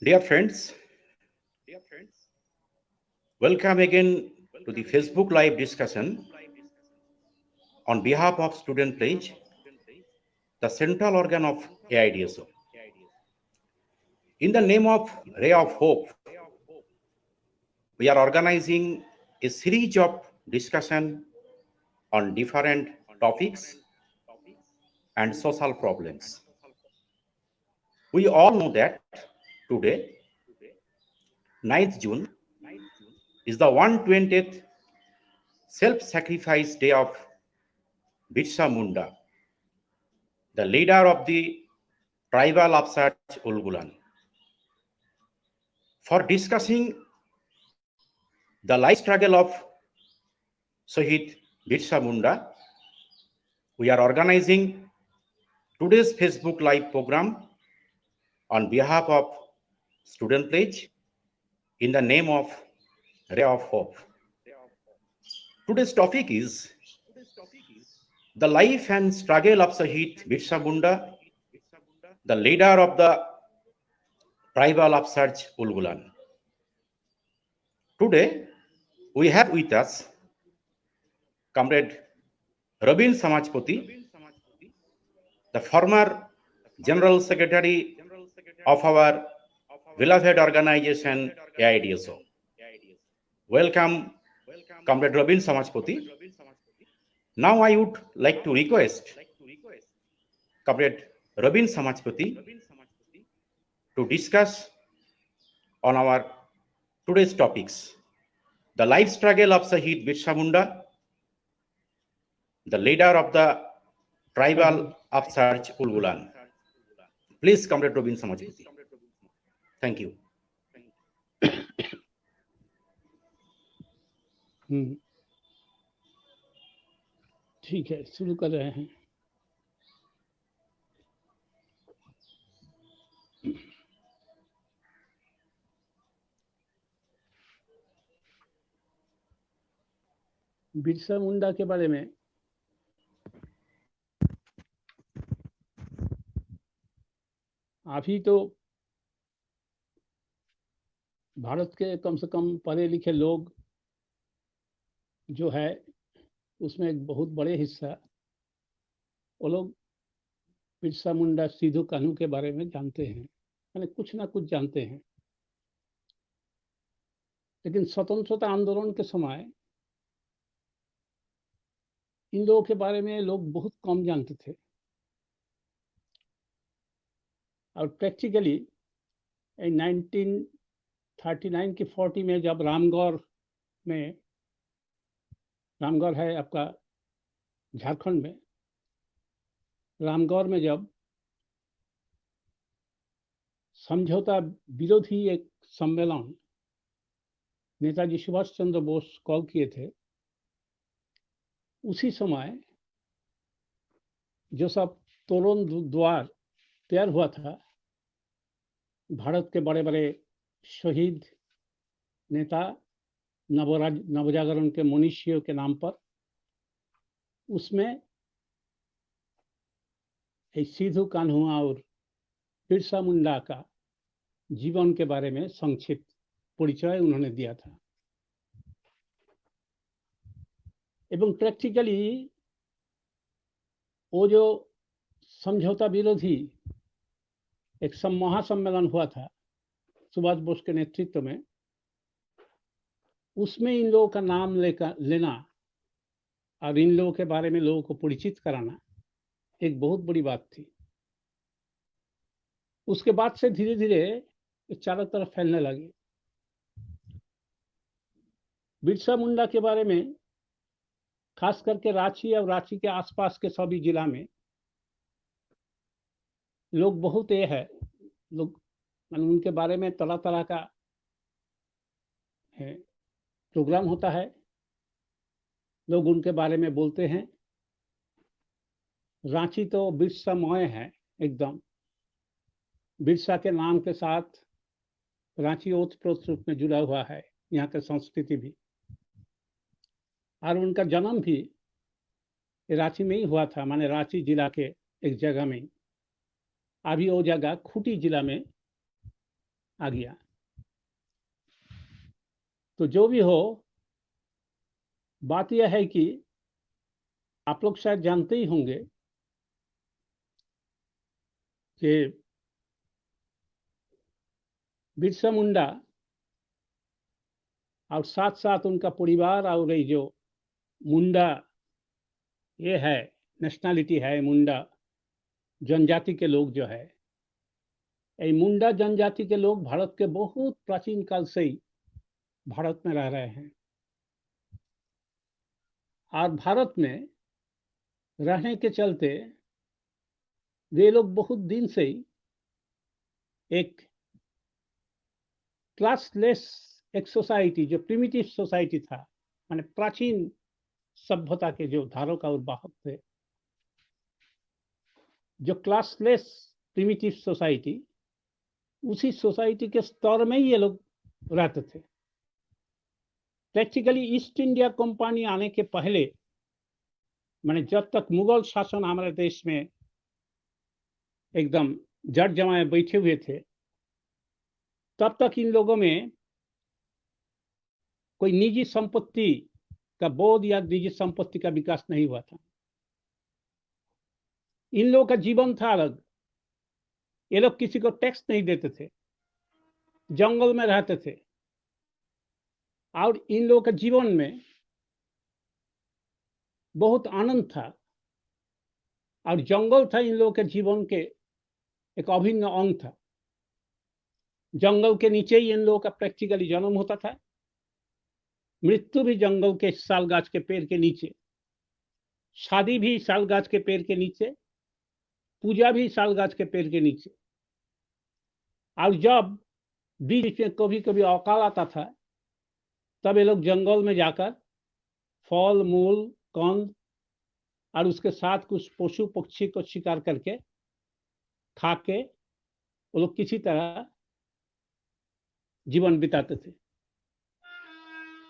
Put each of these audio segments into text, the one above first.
Dear friends, welcome again to the Facebook Live discussion on behalf of Student Pledge, the central organ of AIDSO. In the name of Ray of Hope, we are organizing a series of discussion on different topics and social problems. We all know that today, 9th June, is the 120th self-sacrifice day of Birsa Munda, the leader of the tribal upsurge Ulgulan. For discussing the life struggle of Shahid Birsa Munda, we are organizing today's Facebook Live program on behalf of Student Pledge in the name of Ray of Hope. Today's topic is the life and struggle of Shahid Birsa Munda, the leader of the tribal upsurge Ulgulan. Today, we have with us Comrade Rabin Samajpati, the former General Secretary of our beloved organization AIDSO. Welcome, Comrade Rabin Samajpati. Now I would like to request Comrade Rabin Samajpati to discuss on our today's topics: the life struggle of Shahid Birsa Munda, the leader of the tribal upsurge Ulgulan. Please, Comrade Rabin Samajpati. Thank you. ठीक है, शुरू कर रहे हैं। बिरसा मुंडा के बारे में अभी तो भारत के कम से कम पढ़े लिखे लोग जो है उसमें एक बहुत बड़े हिस्सा वो लोग बिरसा मुंडा सिद्धू कान्हू के बारे में जानते हैं, यानी कुछ ना कुछ जानते हैं। लेकिन स्वतंत्रता आंदोलन के समय इन लोगों के बारे में लोग बहुत कम जानते थे और प्रैक्टिकली 1939 की 40 में जब रामगढ़ है आपका झारखंड में, रामगढ़ में जब समझौता विरोधी एक सम्मेलन नेताजी सुभाष चंद्र बोस कॉल किए थे, उसी समय जो सब तोरण द्वार तैयार हुआ था भारत के बड़े बड़े शहीद नेता नवजागरण के मनीषियों के नाम पर, उसमें सिद्धू कान्हू और बिरसा मुंडा का जीवन के बारे में संक्षिप्त परिचय उन्होंने दिया था। एवं प्रैक्टिकली वो जो समझौता विरोधी एक महासम्मेलन हुआ था सुभाष बोस के नेतृत्व में, उसमें इन लोगों का नाम लेना और इन लोगों के बारे में लोगों को परिचित कराना एक बहुत बड़ी बात थी। उसके बाद से धीरे धीरे चारों तरफ फैलने लगी। बिरसा मुंडा के बारे में खास करके रांची और रांची के आसपास के सभी जिला में लोग बहुत लोग उनके बारे में तरह तरह का प्रोग्राम होता है, लोग उनके बारे में बोलते हैं। रांची तो बिरसामय है, एकदम बिरसा के नाम के साथ रांची ओतप्रोत रूप में जुड़ा हुआ है, यहाँ की संस्कृति भी। और उनका जन्म भी रांची में ही हुआ था, माने रांची जिला के एक जगह में। अभी वो जगह खूंटी जिला में आ गया। तो जो भी हो, बात यह है कि आप लोग शायद जानते ही होंगे कि बिरसा मुंडा और साथ साथ उनका परिवार और ये जो मुंडा ये है, नेशनैलिटी है, मुंडा जनजाति के लोग जो है, ये मुंडा जनजाति के लोग भारत के बहुत प्राचीन काल से ही भारत में रह रहे हैं। और भारत में रहने के चलते वे लोग बहुत दिन से ही एक क्लासलेस एक सोसाइटी, जो प्रिमिटिव सोसाइटी था, माने प्राचीन सभ्यता के जो धारक और वाहक थे, जो क्लासलेस प्रिमिटिव सोसाइटी, उसी सोसाइटी के स्तर में ही ये लोग रहते थे। प्रैक्टिकली ईस्ट इंडिया कंपनी आने के पहले, माने जब तक मुगल शासन हमारे देश में एकदम जड़ जमाए बैठे हुए थे, तब तक इन लोगों में कोई निजी संपत्ति का बोध या निजी संपत्ति का विकास नहीं हुआ था। इन लोगों का जीवन था अलग। ये लोग किसी को टैक्स नहीं देते थे, जंगल में रहते थे, और इन लोगों के जीवन में बहुत आनंद था, और जंगल था इन लोगों के जीवन के एक अभिन्न अंग था। जंगल के नीचे ही इन लोगों का प्रैक्टिकली जन्म होता था, मृत्यु भी जंगल के सालगाछ के पेड़ के नीचे, शादी भी सालगाछ के पेड़ के नीचे, पूजा भी सालगाछ के पेड़ के नीचे। और जब बीच में कभी कभी अकाल आता था, तब ये लोग जंगल में जाकर फल मूल कंद और उसके साथ कुछ पशु पक्षी को शिकार करके खा के वो लोग किसी तरह जीवन बिताते थे।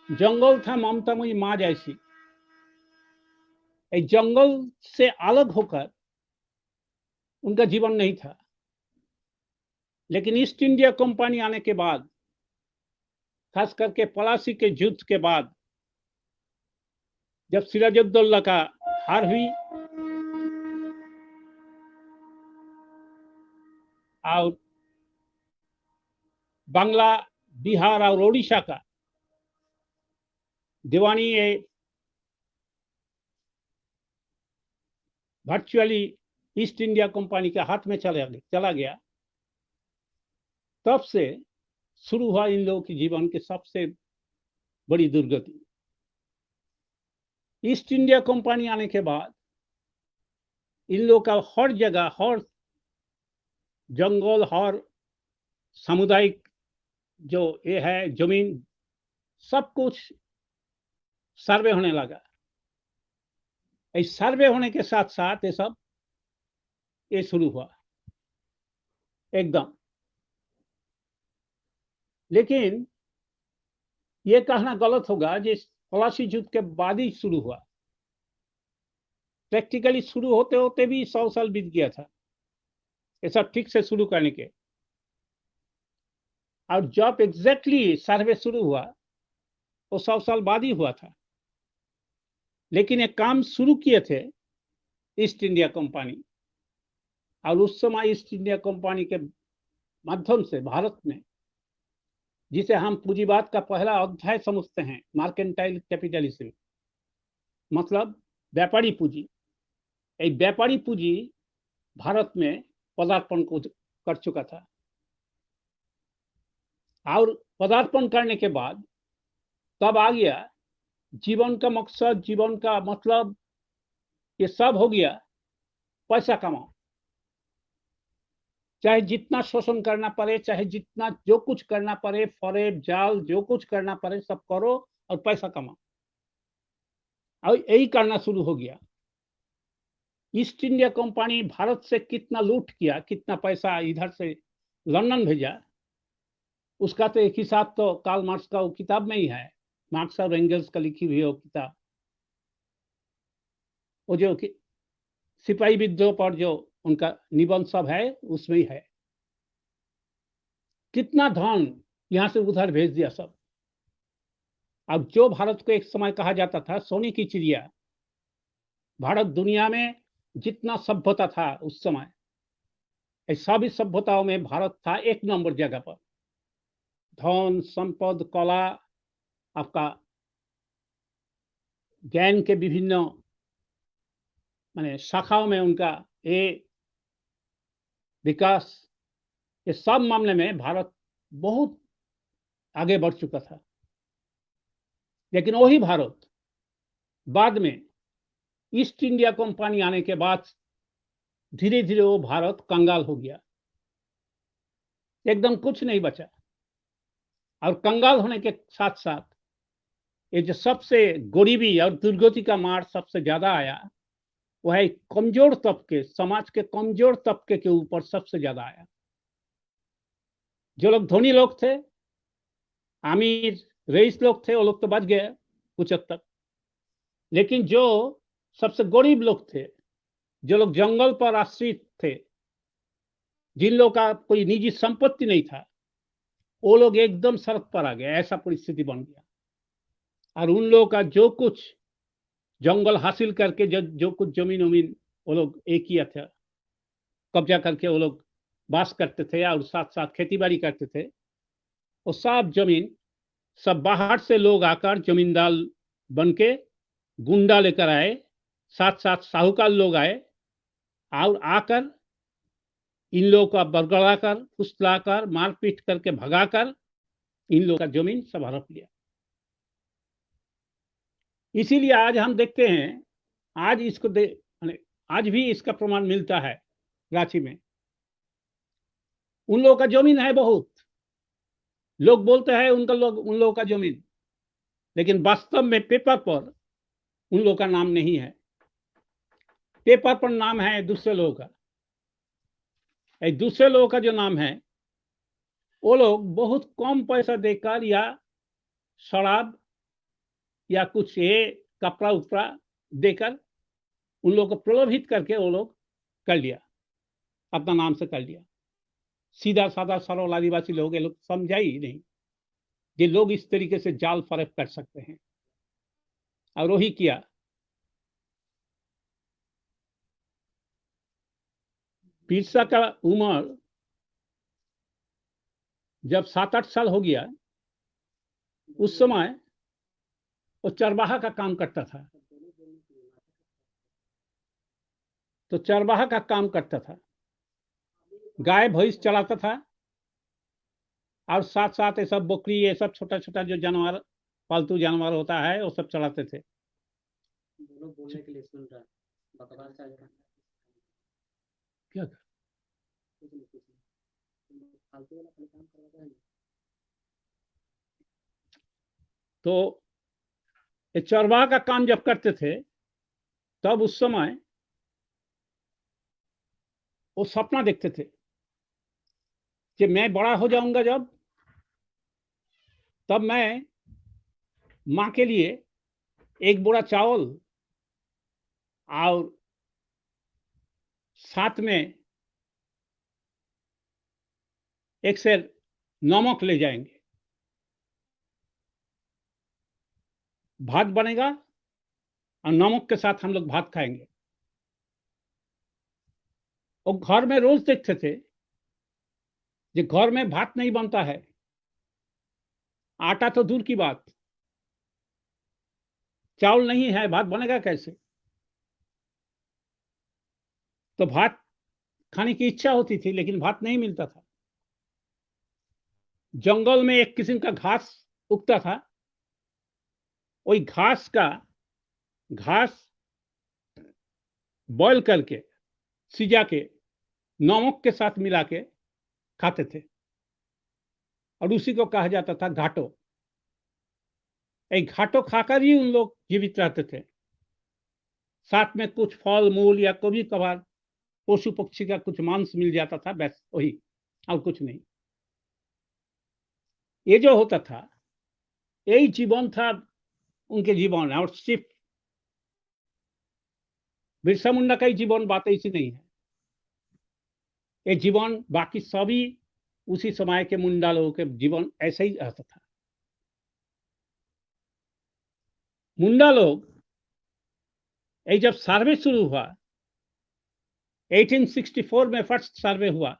जंगल था ममतामयी माँ जैसी। जंगल से अलग होकर उनका जीवन नहीं था। लेकिन ईस्ट इंडिया कंपनी आने के बाद, खास करके पलासी के युद्ध के बाद, जब सिराजुद्दौला का हार हुई और बांग्ला, बिहार और ओडिशा का दीवानी वर्चुअली ईस्ट इंडिया कंपनी के हाथ में चला गया, तब से शुरू हुआ इन लोगों के जीवन की सबसे बड़ी दुर्गति। ईस्ट इंडिया कंपनी आने के बाद इन लोगों का हर जगह, हर जंगल, हर सामुदायिक जो ये है जमीन, सब कुछ सर्वे होने लगा। इस सर्वे होने के साथ साथ ये सब ये शुरू हुआ एकदम। लेकिन ये कहना गलत होगा जिस पलासी युद्ध के बाद ही शुरू हुआ। प्रैक्टिकली शुरू होते होते भी 100 साल बीत गया था ये सब ठीक से शुरू करने के। और जब एग्जैक्टली सर्वे शुरू हुआ वो 100 साल बाद ही हुआ था। लेकिन ये काम शुरू किए थे ईस्ट इंडिया कंपनी, और उस समय ईस्ट इंडिया कंपनी के माध्यम से भारत में, जिसे हम पूंजीवाद का पहला अध्याय समझते हैं, मार्केंटाइल कैपिटलिज्म, मतलब व्यापारी पूंजी, एक व्यापारी पूंजी भारत में पदार्पण को कर चुका था। और पदार्पण करने के बाद तब आ गया जीवन का मकसद, जीवन का मतलब, ये सब हो गया पैसा कमाओ। चाहे जितना शोषण करना पड़े, चाहे जितना जो कुछ करना पड़े, फरेब जाल जो कुछ करना पड़े सब करो और पैसा कमाओ। और यही करना शुरू हो गया। ईस्ट इंडिया कंपनी भारत से कितना लूट किया, कितना पैसा इधर से लंदन भेजा, उसका तो एक हिसाब तो कार्ल मार्क्स का वो किताब में ही है, मार्क्स और एंगल्स का लिखी हुई वो किताब, वो जो सिपाही विद्रोह पर जो उनका निबंध सब है उसमें ही है। कितना धन यहाँ से उधर भेज दिया सब। अब जो भारत को एक समय कहा जाता था सोने की चिड़िया, भारत दुनिया में जितना सभ्यता था उस समय, सभी सभ्यताओं में भारत था 1 नंबर जगह पर। धन, संपद, कला, आपका ज्ञान के विभिन्न माने शाखाओं में उनका ये विकास, ये सब मामले में भारत बहुत आगे बढ़ चुका था। लेकिन वही भारत बाद में ईस्ट इंडिया कंपनी आने के बाद धीरे धीरे वो भारत कंगाल हो गया, एकदम कुछ नहीं बचा। और कंगाल होने के साथ साथ ये जो सबसे गरीबी और दुर्गति का मार सबसे ज्यादा आया, वह है कमजोर तबके, समाज के कमजोर तबके के ऊपर सबसे ज्यादा आया। जो लोग धनी लोग थे, अमीर रईस लोग थे, वो लोग तो बच गए कुछ हद तक। लेकिन जो सबसे गरीब लोग थे, जो लोग जंगल पर आश्रित थे, जिन लोगों का कोई निजी संपत्ति नहीं था, वो लोग एकदम सड़क पर आ गए। ऐसा परिस्थिति बन गया। और उन लोगों का जो कुछ जंगल हासिल करके जो कुछ जमीन उमीन वो लोग एक किया था, कब्जा करके वो लोग वास करते थे और साथ साथ खेती बाड़ी करते थे, वो सब जमीन सब बाहर से लोग आकर जमींदार बन के गुंडा लेकर आए, साथ साथ साहूकार लोग आए और आकर इन लोगों का बरगड़ाकर, फुसलाकर, मारपीट करके भगाकर इन लोगों का जमीन सब हड़प लिया। इसीलिए आज हम देखते हैं, आज इसको आज भी इसका प्रमाण मिलता है रांची में। उन लोगों का जमीन है बहुत, लोग बोलते हैं उन लोगों का जमीन, लेकिन वास्तव में पेपर पर उन लोगों का नाम नहीं है। पेपर पर नाम है दूसरे लोगों का। दूसरे लोगों का जो नाम है, वो लोग बहुत कम पैसा देकर या शराब या कुछ ये कपड़ा उपड़ा देकर उन लोगों को प्रलोभित करके वो लोग कर लिया, अपना नाम से कर लिया। सीधा साधा सरल आदिवासी लोग, ये लोग समझा ही नहीं ये लोग इस तरीके से जाल फरेब कर सकते हैं, और वही किया। बिरसा का उम्र जब 7-8 साल हो गया, उस समय वो चरवाहा का काम करता था। तो चरवाहा का काम करता था, गाय भैंस चलाता था, और साथ साथ ये सब बकरी, ये सब छोटा छोटा जो जानवर, पालतू जानवर होता है, वो सब चलाते थे। बोलने के लिए सुन रहा, बकवास चल रहा क्या फालतू वाला खाली काम करवाता है। तो ये चरवाहा का काम जब करते थे, तब उस समय वो सपना देखते थे कि मैं बड़ा हो जाऊंगा जब, तब मैं माँ के लिए एक बोरा चावल और साथ में एक सेर नमक ले जाएंगे। भात बनेगा और नमक के साथ हम लोग भात खाएंगे। और घर में रोज देखते थे कि घर में भात नहीं बनता है, आटा तो दूर की बात, चावल नहीं है, भात बनेगा कैसे? तो भात खाने की इच्छा होती थी, लेकिन भात नहीं मिलता था। जंगल में एक किस्म का घास उगता था, वही घास बॉयल करके, सिजा के, नमक के साथ मिला के खाते थे, और उसी को कहा जाता था घाटो। एक घाटो खाकर ही उन लोग जीवित रहते थे। साथ में कुछ फल मूल या कभी कभार पशु पक्षी का कुछ मांस मिल जाता था, बस वही, और कुछ नहीं। ये जो होता था, यही जीवन था उनके जीवन। और सिर्फ बिरसा मुंडा का ही जीवन बात ऐसी नहीं है, ये जीवन बाकी सभी उसी समय के मुंडा लोगों के जीवन ऐसे ही रहता था। मुंडा लोग ये जब सर्वे शुरू हुआ 1864 में फर्स्ट सर्वे हुआ,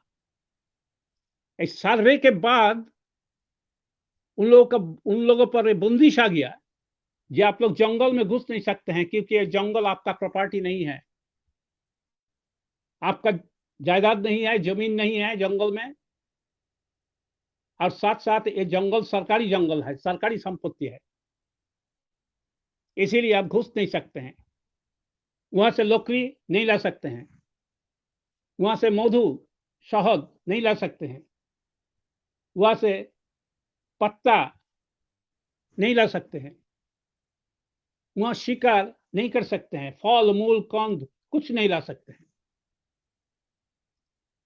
इस सर्वे के बाद उन लोगों पर बंदिश आ गया कि आप लोग जंगल में घुस नहीं सकते हैं, क्योंकि ये जंगल आपका प्रॉपर्टी नहीं है, आपका जायदाद नहीं है, जमीन नहीं है जंगल में, और साथ साथ ये जंगल सरकारी जंगल है, सरकारी संपत्ति है, इसीलिए आप घुस नहीं सकते हैं। वहां से लकड़ी नहीं ला सकते हैं, वहां से मधु शहद नहीं ला सकते हैं, वहां से पत्ता नहीं ला सकते हैं, वहां शिकार नहीं कर सकते हैं, फल मूल कंद कुछ नहीं ला सकते हैं।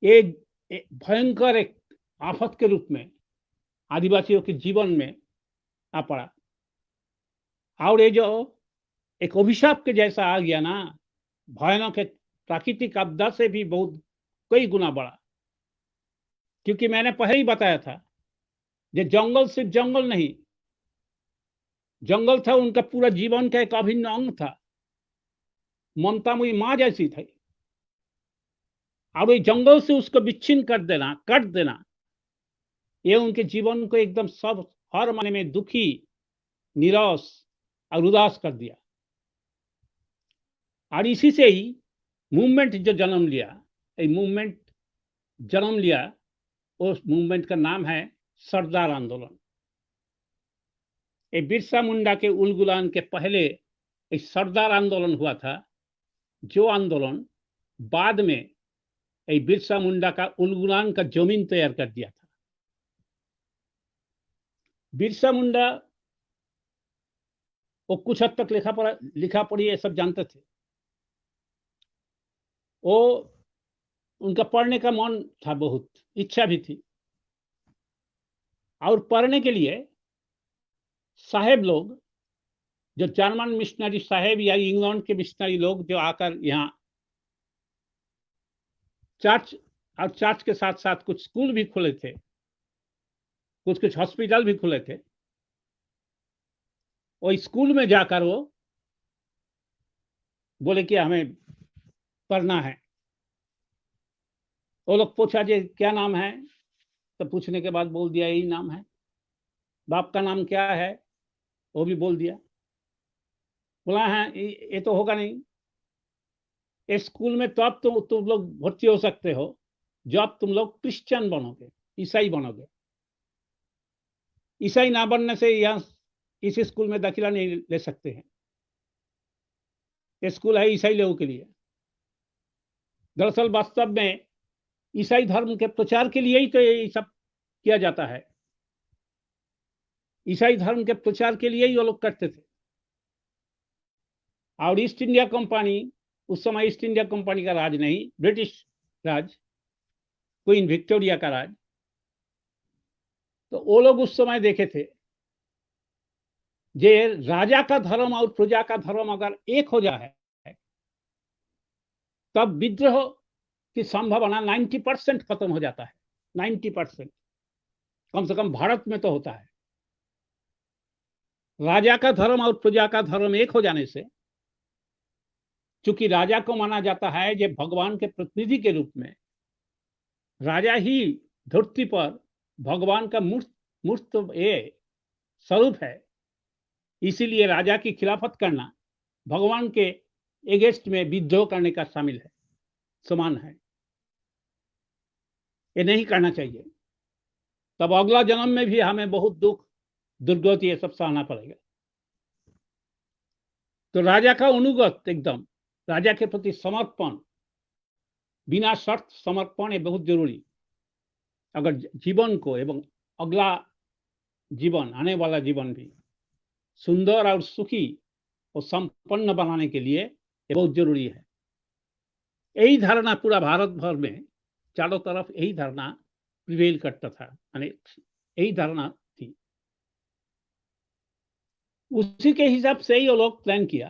ये भयंकर एक आफत के रूप में आदिवासियों के जीवन में आ पड़ा, और ये जो एक अभिशाप के जैसा आ गया ना, भयानक एक प्राकृतिक आपदा से भी बहुत कई गुना बड़ा। क्योंकि मैंने पहले ही बताया था कि जंगल सिर्फ जंगल नहीं, जंगल था उनका पूरा जीवन का एक अभिन्न अंग था, ममता मुई माँ जैसी थी, और ये जंगल से उसको विच्छिन्न कर देना, कट देना, ये उनके जीवन को एकदम सब हर मायने में दुखी, निराश और उदास कर दिया। और इसी से ही मूवमेंट जो जन्म लिया, ये मूवमेंट जन्म लिया, उस मूवमेंट का नाम है सरदार आंदोलन। ये बिरसा मुंडा के उलगुलान के पहले एक सरदार आंदोलन हुआ था, जो आंदोलन बाद में ये बिरसा मुंडा का उलगुलान का जमीन तैयार कर दिया था। बिरसा मुंडा वो कुछ हद तक लिखा पढ़ी ये सब जानते थे, वो उनका पढ़ने का मन था, बहुत इच्छा भी थी, और पढ़ने के लिए साहेब लोग, जो जर्मन मिशनरी साहेब या इंग्लैंड के मिशनरी लोग जो आकर यहाँ चर्च, और चर्च के साथ साथ कुछ स्कूल भी खुले थे, कुछ हॉस्पिटल भी खुले थे, और स्कूल में जाकर वो बोले कि हमें पढ़ना है। वो लोग पूछा जी क्या नाम है, तो पूछने के बाद बोल दिया यही नाम है। बाप का नाम क्या है, वो भी बोल दिया। बोला है ये तो होगा नहीं, इस स्कूल में तो अब तुम लोग भर्ती हो सकते हो जब तुम लोग क्रिश्चियन बनोगे, ईसाई बनोगे। ईसाई ना बनने से यहाँ इस स्कूल में दाखिला नहीं ले सकते हैं, ये स्कूल है ईसाई लोगों के लिए। दरअसल वास्तव में ईसाई धर्म के प्रचार के लिए ही तो ये सब किया जाता है, ईसाई धर्म के प्रचार के लिए ही वो लोग करते थे। और ईस्ट इंडिया कंपनी, उस समय ईस्ट इंडिया कंपनी का राज नहीं, ब्रिटिश राज, क्वीन विक्टोरिया का राज, तो वो लोग उस समय देखे थे जे राजा का धर्म और प्रजा का धर्म अगर एक हो जाए तब विद्रोह की संभावना 90% खत्म हो जाता है। 90% कम से कम भारत में तो होता है। राजा का धर्म और प्रजा का धर्म एक हो जाने से, चूंकि राजा को माना जाता है जो भगवान के प्रतिनिधि के रूप में, राजा ही धरती पर भगवान का मूर्त स्वरूप है, इसीलिए राजा की खिलाफत करना भगवान के एगेंस्ट में विद्रोह करने का शामिल है, समान है। ये नहीं करना चाहिए, तब अगला जन्म में भी हमें बहुत दुख दुर्गति ये सब सहना पड़ेगा। तो राजा का अनुगत, एकदम राजा के प्रति समर्पण, बिना शर्त समर्पण ये बहुत जरूरी। अगर जीवन को एवं अगला जीवन, आने वाला जीवन भी सुंदर और सुखी और संपन्न बनाने के लिए ये बहुत जरूरी है। यही धारणा पूरा भारत भर में चारों तरफ यही धारणा प्रिवेल करता था, यानी यही धारणा थी। उसी के हिसाब से ही वो लोग प्लान किया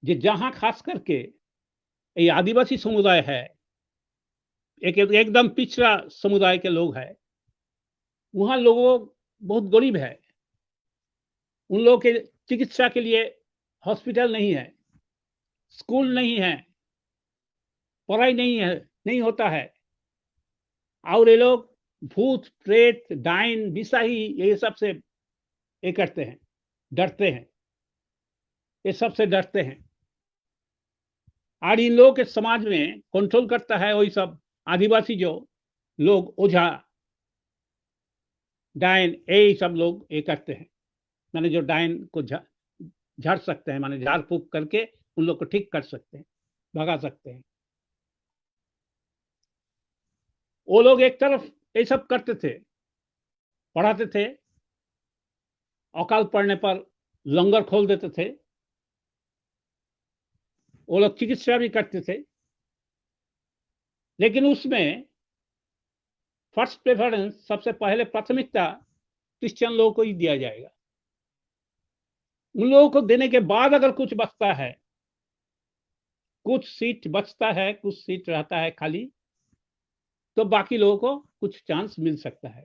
कि जहां खास करके ये आदिवासी समुदाय है, एकदम पिछड़ा समुदाय के लोग हैं, वहां लोगों बहुत गरीब है, उन लोगों के चिकित्सा के लिए हॉस्पिटल नहीं है, स्कूल नहीं है, पढ़ाई नहीं है, नहीं होता है, और ये लोग भूत प्रेत डाइन बिसाही ये सब से ये करते हैं, डरते हैं, ये सब से डरते हैं। और इन लोगों के समाज में कंट्रोल करता है वही सब आदिवासी जो लोग, ओझा डायन यही सब लोग ये करते हैं, माने जो डायन को झाड़ सकते हैं, माने झाड़ फूक करके उन लोग को ठीक कर सकते हैं, भगा सकते हैं। वो लोग एक तरफ ये सब करते थे, पढ़ाते थे, अकाल पड़ने पर लंगर खोल देते थे, वो लोग चिकित्सा भी करते थे, लेकिन उसमें फर्स्ट प्रेफरेंस, सबसे पहले प्राथमिकता क्रिश्चियन लोगों को ही दिया जाएगा। उन लोगों को देने के बाद अगर कुछ बचता है, कुछ सीट बचता है, कुछ सीट रहता है खाली, तो बाकी लोगों को कुछ चांस मिल सकता है।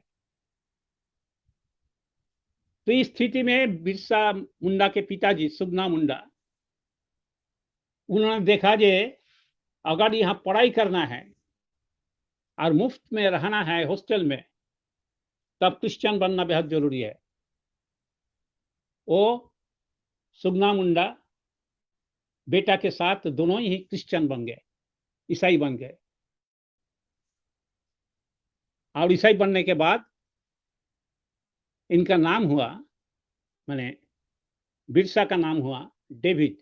तो इस स्थिति में बिरसा मुंडा के पिताजी सुगना मुंडा, उन्होंने देखा जे अगर यहाँ पढ़ाई करना है और मुफ्त में रहना है हॉस्टल में, तब क्रिश्चियन बनना बेहद जरूरी है। वो सुगना मुंडा बेटा के साथ दोनों ही क्रिश्चियन बन गए, ईसाई बन गए। और ईसाई बनने के बाद इनका नाम हुआ, माने बिरसा का नाम हुआ डेविड।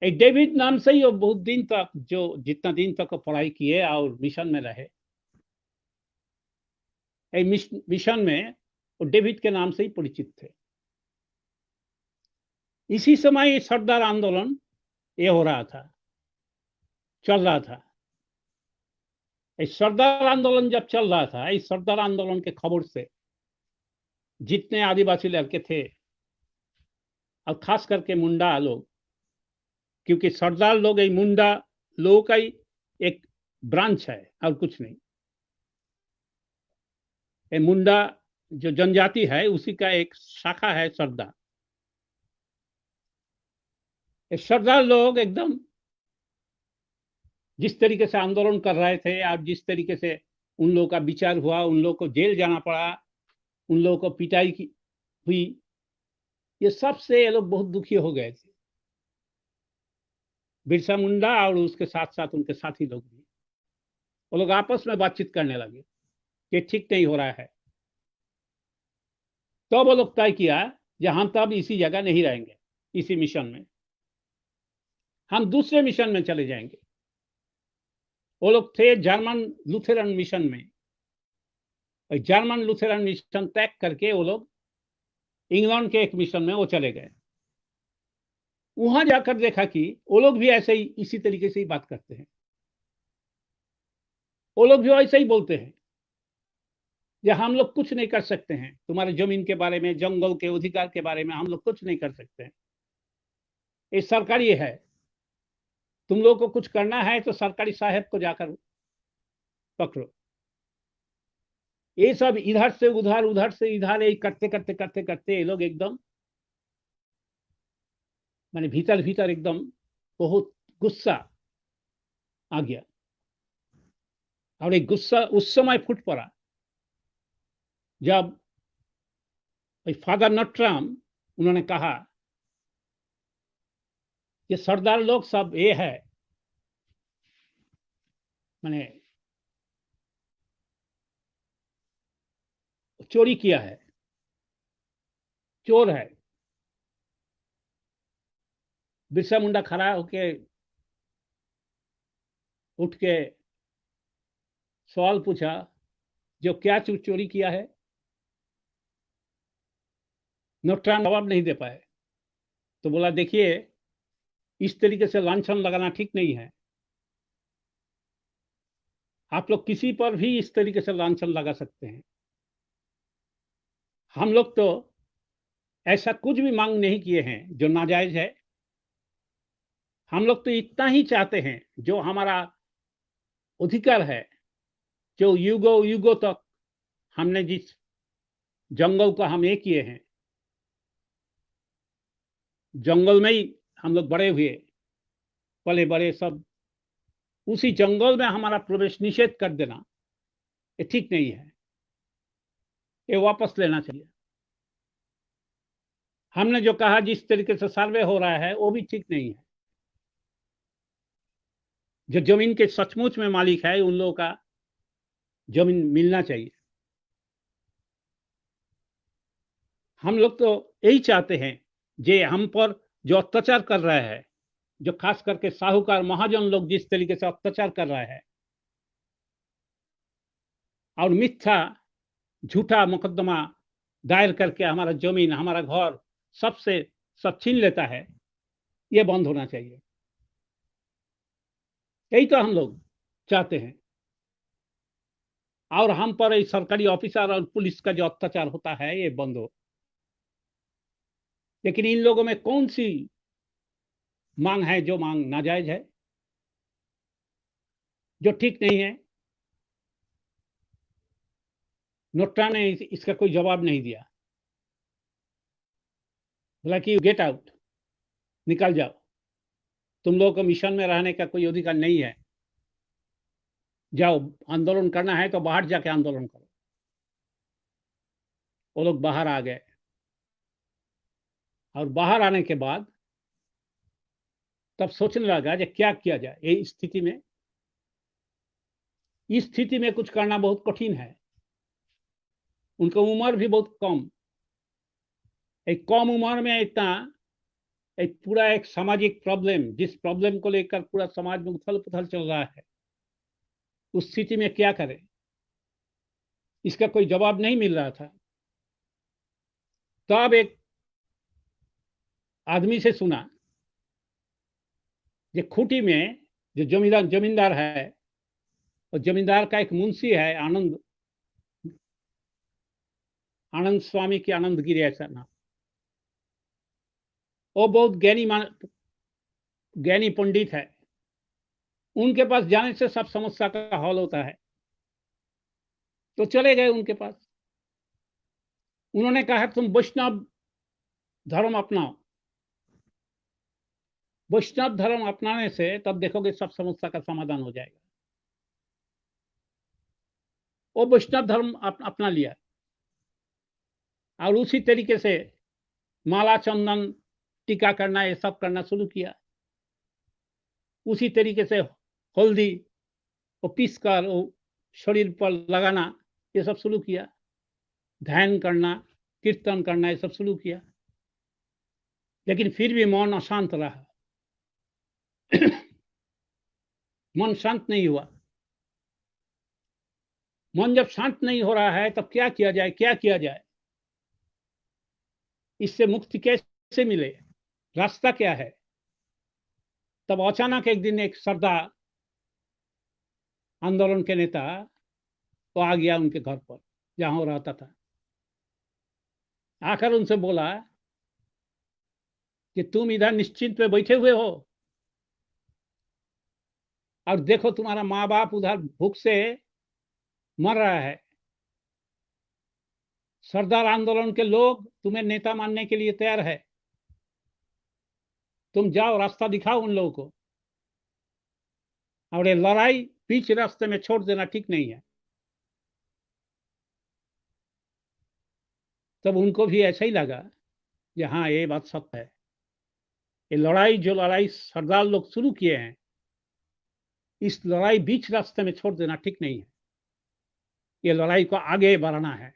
एक डेविड नाम से ही वो बहुत दिन तक, जो जितना दिन तक पढ़ाई किए और मिशन में रहे, मिशन में वो डेविड के नाम से ही परिचित थे। इसी समय सरदार आंदोलन ये हो रहा था, चल रहा था। इस सरदार आंदोलन जब चल रहा था, इस सरदार आंदोलन के खबर से जितने आदिवासी लड़के थे, और खास करके मुंडा लोग, क्योंकि सरदार लोग ये मुंडा लोगों का ही एक ब्रांच है और कुछ नहीं। ये मुंडा जो जनजाति है उसी का एक शाखा है सरदार। ये सरदार लोग एकदम जिस तरीके से आंदोलन कर रहे थे, और जिस तरीके से उन लोगों का विचार हुआ, उन लोगों को जेल जाना पड़ा, उन लोगों को पिटाई की हुई, ये सब से ये लोग बहुत दुखी हो गए थे, बिरसा मुंडा और उसके साथ साथ उनके साथी लोग भी। वो लोग आपस में बातचीत करने लगे कि ठीक नहीं हो रहा है। तो वो लोग तय किया कि हम तब इसी जगह नहीं रहेंगे, इसी मिशन में, हम दूसरे मिशन में चले जाएंगे। वो लोग थे जर्मन लुथेरन मिशन में। जर्मन लुथेरन मिशन त्याग करके वो लोग इंग्लैंड के एक मिशन में वो चले गए। वहां जाकर देखा कि वो लोग भी ऐसे ही इसी तरीके से ही बात करते हैं, वो लोग भी ऐसे ही बोलते हैं कि हम लोग कुछ नहीं कर सकते हैं, तुम्हारे जमीन के बारे में, जंगल के अधिकार के बारे में हम लोग कुछ नहीं कर सकते हैं, ये सरकारी है, तुम लोग को कुछ करना है तो सरकारी साहब को जाकर पकड़ो। ये सब इधर से उधर, उधर से इधर, ये करते करते करते करते ये लोग एकदम माने भीतर भीतर एकदम बहुत गुस्सा आ गया। और एक गुस्सा उस समय फूट पड़ा जब फादर नटराम उन्होंने कहा कि सरदार लोग सब ये है, माने चोरी किया है, चोर है। बिरसा मुंडा खड़ा होके उठ के सवाल पूछा, जो क्या चोरी किया है? नटराम जवाब नहीं दे पाए। तो बोला, देखिए इस तरीके से लांछन लगाना ठीक नहीं है, आप लोग किसी पर भी इस तरीके से लांछन लगा सकते हैं, हम लोग तो ऐसा कुछ भी मांग नहीं किए हैं जो नाजायज है। हम लोग तो इतना ही चाहते हैं, जो हमारा अधिकार है, जो युगों युगों तक हमने जिस जंगल को हम ये किए हैं, जंगल में ही हम लोग बड़े हुए, पले बड़े सब, उसी जंगल में हमारा प्रवेश निषेध कर देना ये ठीक नहीं है, ये वापस लेना चाहिए। हमने जो कहा जिस तरीके से सर्वे हो रहा है वो भी ठीक नहीं है। जो जमीन के सचमुच में मालिक है उन लोगों का जमीन मिलना चाहिए। हम लोग तो यही चाहते हैं, जे हम पर जो अत्याचार कर रहा है, जो खास करके साहूकार महाजन लोग जिस तरीके से अत्याचार कर रहा है और मिथ्या झूठा मुकदमा दायर करके हमारा जमीन हमारा घर सबसे सब छीन लेता है, ये बंद होना चाहिए। यही तो हम लोग चाहते हैं। और हम पर सरकारी ऑफिसर और पुलिस का जो अत्याचार होता है ये बंद हो। लेकिन इन लोगों में कौन सी मांग है जो मांग नाजायज है, जो ठीक नहीं है? नोटा ने इसका कोई जवाब नहीं दिया, बोला कि गेट आउट, निकल जाओ, तुम लोगों को मिशन में रहने का कोई अधिकार नहीं है, जाओ, आंदोलन करना है तो बाहर जाके आंदोलन करो। वो लोग बाहर आ गए और बाहर आने के बाद तब सोचने लगा कि क्या किया जाए। ये स्थिति में, इस स्थिति में कुछ करना बहुत कठिन है। उनकी उम्र भी बहुत कम, एक कम उम्र में इतना एक पूरा एक सामाजिक प्रॉब्लम, जिस प्रॉब्लम को लेकर पूरा समाज में उथल पुथल चल रहा है, उस स्थिति में क्या करें, इसका कोई जवाब नहीं मिल रहा था। तब एक आदमी से सुना, जो खूंटी में जो जमींदार है, और जमींदार का एक मुंशी है, आनंद स्वामी की आनंदगिरी ऐसा नाम। वो बहुत ज्ञानी पंडित है। उनके पास जाने से सब समस्या का हल होता है। तो चले गए उनके पास। उन्होंने कहा तुम वैष्णव धर्म अपनाओ, वैष्णव धर्म अपनाने से तब देखोगे सब समस्या का समाधान हो जाएगा। वो वैष्णव धर्म अपना लिया और उसी तरीके से माला चंदन टीका करना ये सब करना शुरू किया। उसी तरीके से हल्दी वो पीस कर वो शरीर पर लगाना ये सब शुरू किया। ध्यान करना, कीर्तन करना ये सब शुरू किया। लेकिन फिर भी मन अशांत रहा। मन शांत नहीं हुआ। मन जब शांत नहीं हो रहा है तब क्या किया जाए, क्या किया जाए, इससे मुक्ति कैसे मिले, रास्ता क्या है? तब अचानक एक दिन एक सरदार आंदोलन के नेता वो आ गया उनके घर पर जहां वो रहता था। आकर उनसे बोला कि तुम इधर निश्चिंत पे बैठे हुए हो और देखो तुम्हारा माँ बाप उधर भूख से मर रहा है। सरदार आंदोलन के लोग तुम्हें नेता मानने के लिए तैयार है। तुम जाओ, रास्ता दिखाओ उन लोगों को, और ये लड़ाई बीच रास्ते में छोड़ देना ठीक नहीं है। तब उनको भी ऐसा ही लगा कि हाँ ये बात सत्य है। ये लड़ाई जो लड़ाई सरदार लोग शुरू किए हैं, इस लड़ाई बीच रास्ते में छोड़ देना ठीक नहीं है। ये लड़ाई को आगे बढ़ाना है।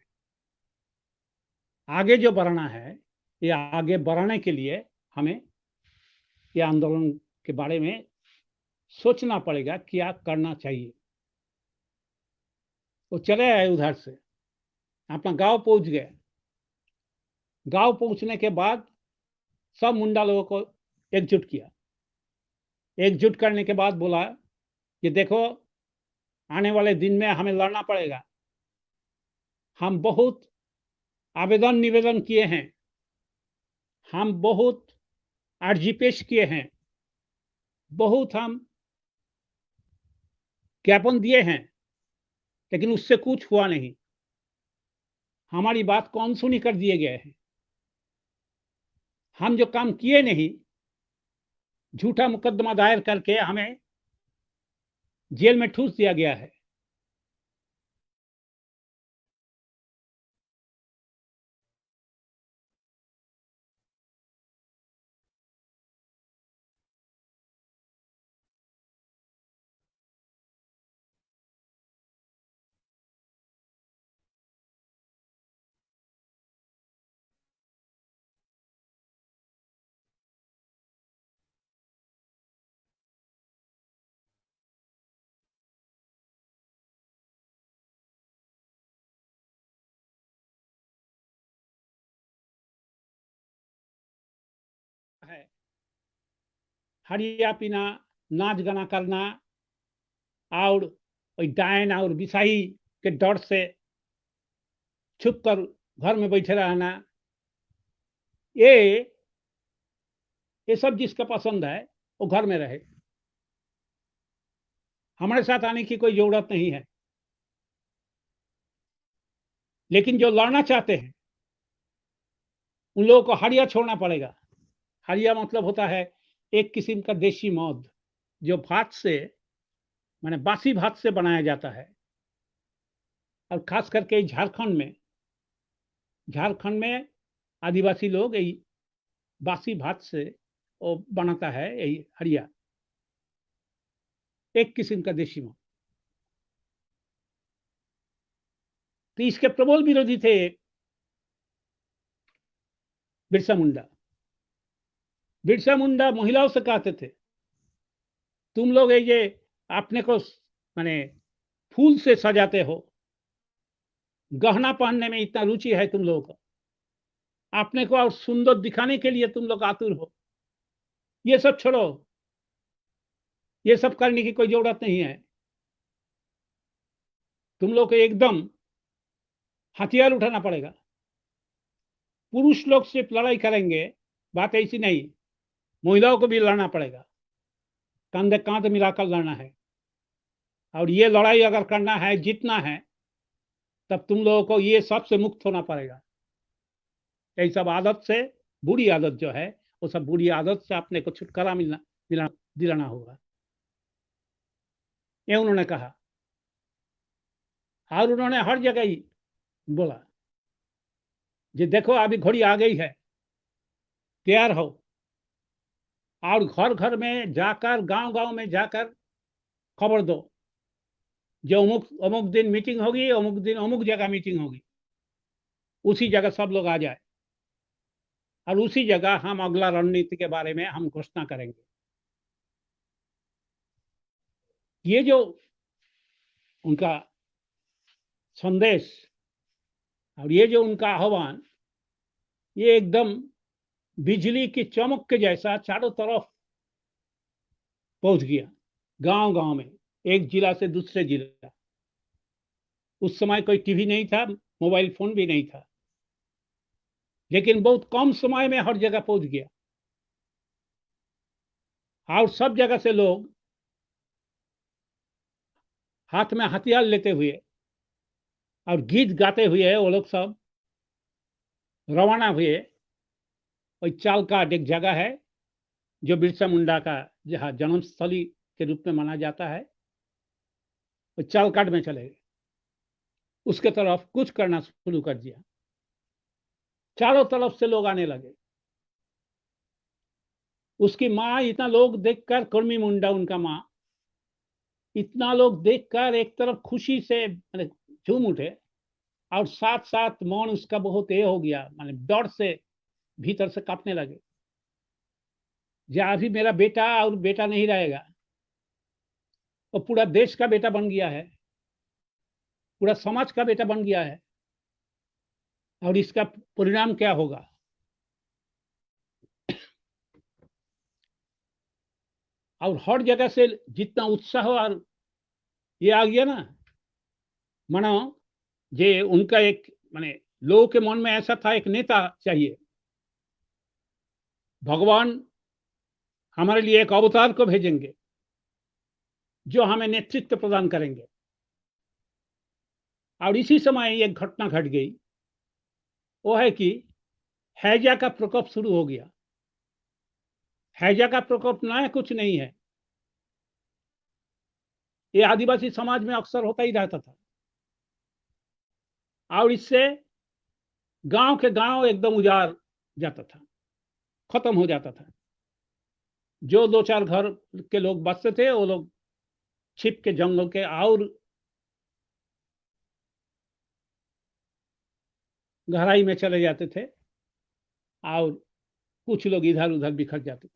आगे जो बढ़ना है, ये आगे बढ़ाने के लिए हमें ये आंदोलन के बारे में सोचना पड़ेगा, क्या करना चाहिए। वो चले आए उधर से, अपना गांव पहुंच गए। गांव पहुंचने के बाद सब मुंडा लोगों को एकजुट किया। एकजुट करने के बाद बोला कि देखो आने वाले दिन में हमें लड़ना पड़ेगा। हम बहुत आवेदन निवेदन किए हैं, हम बहुत अर्जी पेश किए हैं, बहुत हम ज्ञापन दिए हैं, लेकिन उससे कुछ हुआ नहीं। हमारी बात को अनसुनी कर दिए गए हैं। हम जो काम किए नहीं, झूठा मुकदमा दायर करके हमें जेल में ठूस दिया गया है। है हरिया पीना, नाच गाना करना और डायन और बिसाई के डर से छुप कर घर में बैठे रहना, ये ये सब जिसका पसंद है वो घर में रहे। हमारे साथ आने की कोई जरूरत नहीं है। लेकिन जो लड़ना चाहते हैं उन लोगों को हरिया छोड़ना पड़ेगा। हरिया मतलब होता है एक किस्म का देसी मौत, जो भात से, माने बासी भात से बनाया जाता है। और खास करके झारखंड में आदिवासी लोग यही बासी भात से वो बनाता है, यही हरिया, एक किस्म का देसी मौत। तो इसके प्रबल विरोधी थे बिरसा मुंडा। बिरसा मुंडा महिलाओं से कहते थे, तुम लोग ये अपने को माने फूल से सजाते हो, गहना पहनने में इतना रुचि है तुम लोगों को, अपने को और सुंदर दिखाने के लिए तुम लोग आतुर हो, ये सब छोड़ो, ये सब करने की कोई जरूरत नहीं है। तुम लोग को एकदम हथियार उठाना पड़ेगा। पुरुष लोग सिर्फ लड़ाई करेंगे, बात ऐसी नहीं, महिलाओं को भी लड़ना पड़ेगा, कंधे कांध मिलाकर लड़ना है। और ये लड़ाई अगर करना है, जीतना है, तब तुम लोगों को ये सब से मुक्त होना पड़ेगा। यही सब आदत से, बुरी आदत जो है, वो सब बुरी आदत से अपने को छुटकारा दिलाना होगा, ये उन्होंने कहा। और उन्होंने हर जगह ही बोला कि देखो अभी घड़ी आ गई है, तैयार हो। और घर घर में जाकर, गांव गांव में जाकर खबर दो, जो अमुक अमुक दिन मीटिंग होगी, अमुक दिन अमुक जगह मीटिंग होगी, उसी जगह सब लोग आ जाए और उसी जगह हम अगला रणनीति के बारे में हम घोषणा करेंगे। ये जो उनका संदेश और ये जो उनका आह्वान, ये एकदम बिजली की चमक के जैसा चारों तरफ पहुंच गया, गांव गांव में, एक जिला से दूसरे जिला। उस समय कोई टीवी नहीं था, मोबाइल फोन भी नहीं था, लेकिन बहुत कम समय में हर जगह पहुंच गया। और सब जगह से लोग हाथ में हथियार लेते हुए और गीत गाते हुए वो लोग सब रवाना हुए। वही चालकाट एक जगह है जो बिरसा मुंडा का जहाँ जन्मस्थली के रूप में माना जाता है, वो चालकाट में चले गए, उसके तरफ कुछ करना शुरू कर दिया। चारों तरफ से लोग आने लगे। उसकी माँ, इतना लोग देखकर, कर्मी मुंडा उनका माँ, इतना लोग देखकर एक तरफ खुशी से झूम उठे और साथ साथ मन उसका बहुत ये हो गया, माने डर से भीतर से कांपने लगे। अभी मेरा बेटा और बेटा नहीं रहेगा, वो पूरा देश का बेटा बन गया है, पूरा समाज का बेटा बन गया है, और इसका परिणाम क्या होगा। और हर जगह से जितना उत्साह और ये आ गया ना, मानो जे उनका एक माने लोगों के मन में ऐसा था, एक नेता चाहिए। भगवान हमारे लिए एक अवतार को भेजेंगे जो हमें नेतृत्व प्रदान करेंगे। और इसी समय एक घटना घट गई, वो है कि हैजा का प्रकोप शुरू हो गया। हैजा का प्रकोप नया कुछ नहीं है, ये आदिवासी समाज में अक्सर होता ही रहता था, और इससे गांव के गांव एकदम उजाड़ जाता था, खत्म हो जाता था। जो 2-4 घर के लोग बसते थे वो लोग छिप के जंगल के और गहराई में चले जाते थे, और कुछ लोग इधर उधर बिखर जाते थे।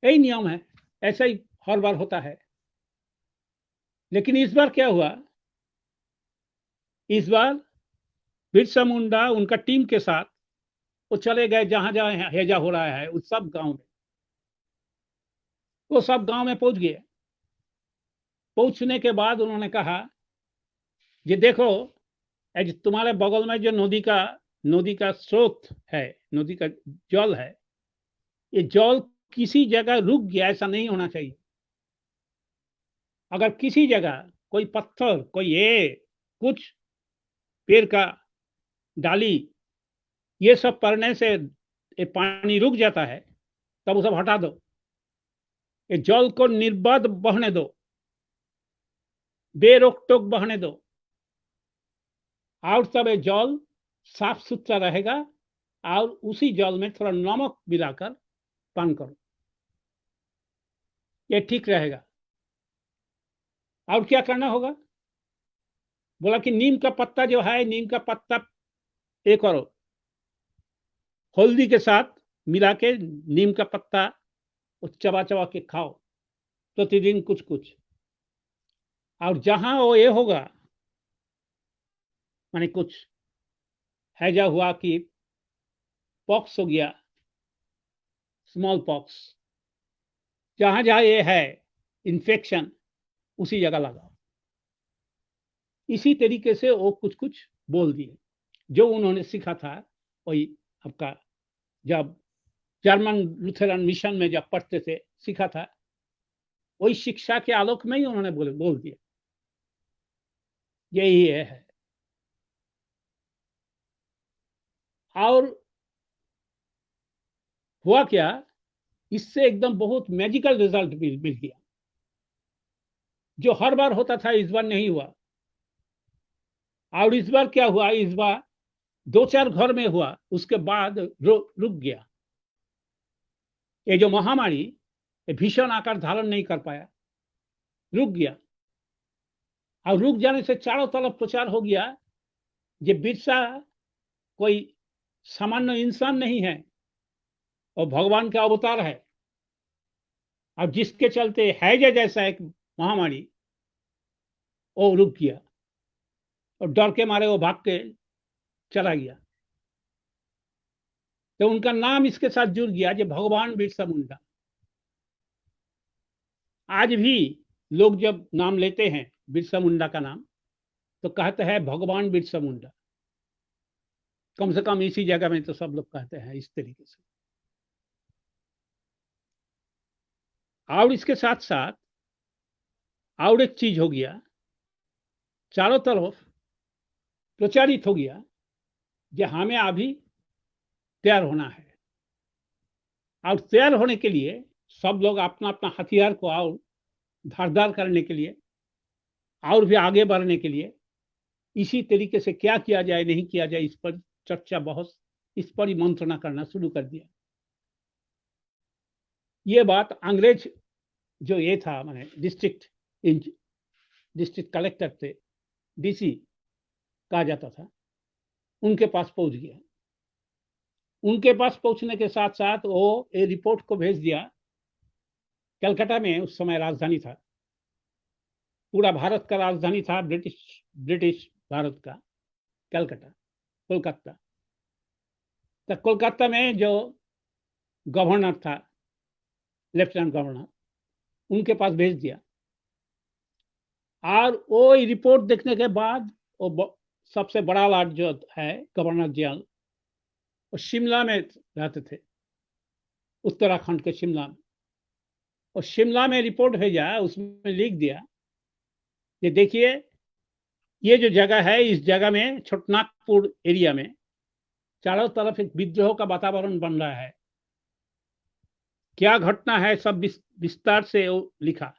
यही नियम है, ऐसा ही हर बार होता है। लेकिन इस बार क्या हुआ, इस बार बिरसा मुंडा उनका टीम के साथ वो चले गए जहां जहां हैजा हो रहा है, उस सब गांव में। वो सब गांव में पहुंच गए। पहुंचने के बाद उन्होंने कहा, ये देखो, आज तुम्हारे बगल में जो नदी का स्रोत है, नदी का जल है, ये जल किसी जगह रुक गया, ऐसा नहीं होना चाहिए। अगर किसी जगह कोई पत्थर, कोई कुछ पेड़ का डाली, ये सब पड़ने से ये पानी रुक जाता है, तब उसे हटा दो। ये जल को निर्बाध बहने दो, बेरोक टोक बहने दो, और तब ये जल साफ सुथरा रहेगा, और उसी जल में थोड़ा नमक मिलाकर पान करो, ये ठीक रहेगा। और क्या करना होगा, बोला कि नीम का पत्ता जो है, नीम का पत्ता एक करो, हल्दी के साथ मिला के नीम का पत्ता चबा चबा के खाओ प्रतिदिन कुछ कुछ। और जहां वो ये होगा, माने कुछ हैजा हुआ कि पॉक्स हो गया, स्मॉल पॉक्स, जहां जहां ये है इन्फेक्शन, उसी जगह लगाओ। इसी तरीके से वो कुछ कुछ बोल दिए, जो उन्होंने सीखा था वही आपका जब जर्मन लुथेरन मिशन में जब पढ़ते थे सीखा था, वही शिक्षा के आलोक में ही उन्होंने बोल दिया। यही है। और हुआ क्या, इससे एकदम बहुत मैजिकल रिजल्ट मिल गया। जो हर बार होता था इस बार नहीं हुआ। और इस बार क्या हुआ, इस बार 2-4 घर में हुआ, उसके बाद रुक गया। ये जो महामारी भीषण आकार धारण नहीं कर पाया, रुक गया। और रुक जाने से चारों तरफ प्रचार हो गया, ये बिरसा कोई सामान्य इंसान नहीं है, और भगवान का अवतार है। और जिसके चलते हैजा जैसा एक महामारी वो रुक गया, और डर के मारे वो भाग के चला गया। तो उनका नाम इसके साथ जुड़ गया, जो भगवान बिरसा मुंडा। आज भी लोग जब नाम लेते हैं बिरसा मुंडा का नाम, तो कहते हैं भगवान बिरसा मुंडा। कम से कम इसी जगह में तो सब लोग कहते हैं इस तरीके से। और इसके साथ साथ और एक चीज हो गया, चारों तरफ प्रचारित हो गया कि हमें अभी तैयार होना है। और तैयार होने के लिए सब लोग अपना अपना हथियार को और धारदार करने के लिए, और भी आगे बढ़ने के लिए, इसी तरीके से क्या किया जाए नहीं किया जाए, इस पर चर्चा बहस, इस पर ही मंत्रणा करना शुरू कर दिया। ये बात अंग्रेज जो ये था, माने डिस्ट्रिक्ट कलेक्टर थे, डीसी कहा जाता था, उनके पास पहुंच गया। उनके पास पहुंचने के साथ साथ वो ये रिपोर्ट को भेज दिया। कलकत्ता में उस समय राजधानी था, पूरा भारत का राजधानी था, ब्रिटिश भारत का कलकत्ता, कोलकाता। तो कोलकाता में जो गवर्नर था, लेफ्टिनेंट गवर्नर, उनके पास भेज दिया। और वो रिपोर्ट देखने के बाद वो सबसे बड़ा लाट जो है गवर्नर जनरल, वो शिमला में रहते थे, उत्तराखंड के शिमला में। और शिमला में रिपोर्ट भेजा, उसमें लिख दिया कि देखिए ये जो जगह है, इस जगह में छोटनागपुर एरिया में चारों तरफ एक विद्रोह का वातावरण बन रहा है। क्या घटना है सब विस्तार से लिखा।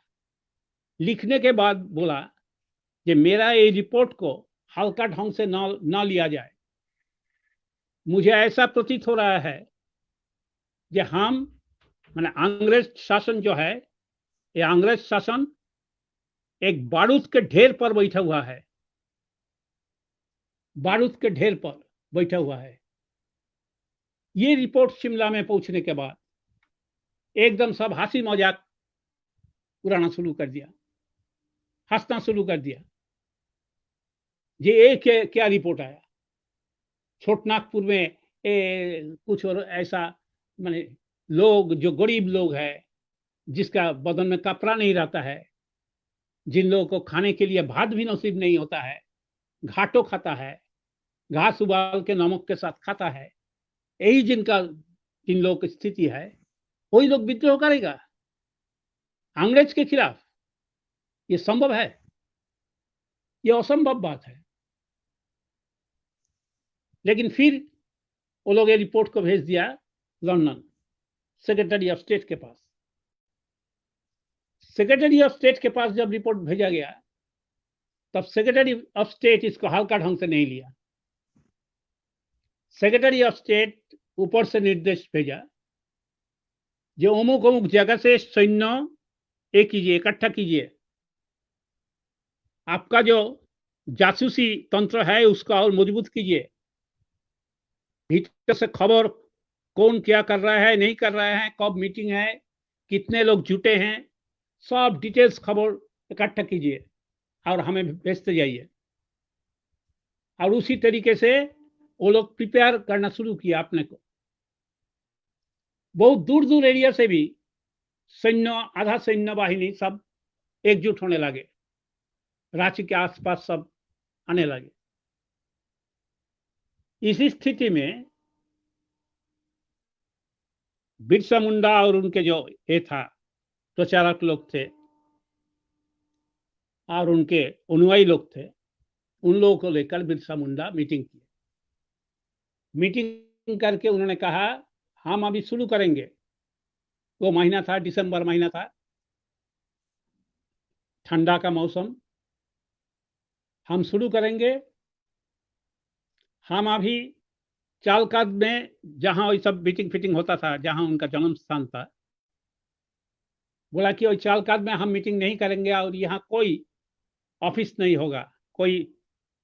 लिखने के बाद बोला कि मेरा ये रिपोर्ट को हल्का ढंग से ना लिया जाए। मुझे ऐसा प्रतीत हो रहा है कि हम माने अंग्रेज शासन जो है, ये अंग्रेज शासन एक बारूद के ढेर पर बैठा हुआ है, बारूद के ढेर पर बैठा हुआ है। ये रिपोर्ट शिमला में पहुंचने के बाद एकदम सब हंसी मजाक उड़ाना शुरू कर दिया, हंसना शुरू कर दिया। ये क्या रिपोर्ट आया, छोटनागपुर में कुछ और ऐसा माने लोग जो गरीब लोग है, जिसका बदन में कपड़ा नहीं रहता है, जिन लोगों को खाने के लिए भात भी नसीब नहीं होता है, घाटो खाता है, घास उबाल के नमक के साथ खाता है, यही जिन लोगों की स्थिति है, वही लोग विद्रोह करेगा अंग्रेज के खिलाफ। ये संभव है? ये असंभव बात है। लेकिन फिर वो लोग ये रिपोर्ट को भेज दिया लंदन सेक्रेटरी ऑफ स्टेट के पास। सेक्रेटरी ऑफ स्टेट के पास जब रिपोर्ट भेजा गया, तब सेक्रेटरी ऑफ स्टेट इसको हल्का ढंग से नहीं लिया। सेक्रेटरी ऑफ स्टेट ऊपर से निर्देश भेजा, जो अमुक अमुक जगह से सैन्य कीजिए, इकट्ठा कीजिए, आपका जो जासूसी तंत्र है उसका और मजबूत कीजिए, भीतर से खबर कौन क्या कर रहा है, नहीं कर रहा है, कब मीटिंग है, कितने लोग जुटे हैं, सब डिटेल्स खबर इकट्ठा कीजिए और हमें भेजते जाइए। और उसी तरीके से वो लोग प्रिपेयर करना शुरू किया अपने को। बहुत दूर दूर एरिया से भी सैन्य, आधा सैन्य वाहिनी सब एकजुट होने लगे, रांची के आसपास सब आने लगे। इसी स्थिति में बिरसा मुंडा और उनके जो ये था प्रचारक लोग थे और उनके अनुयायी लोग थे, उन लोगों को लेकर बिरसा मुंडा मीटिंग की। मीटिंग करके उन्होंने कहा हम अभी शुरू करेंगे। वो महीना था, दिसंबर महीना था, ठंडा का मौसम। हम शुरू करेंगे। हम अभी चालकाद में, जहां वही सब मीटिंग फिटिंग होता था, जहां उनका जन्म स्थान था, बोला कि वही चालकाद में हम मीटिंग नहीं करेंगे और यहाँ कोई ऑफिस नहीं होगा, कोई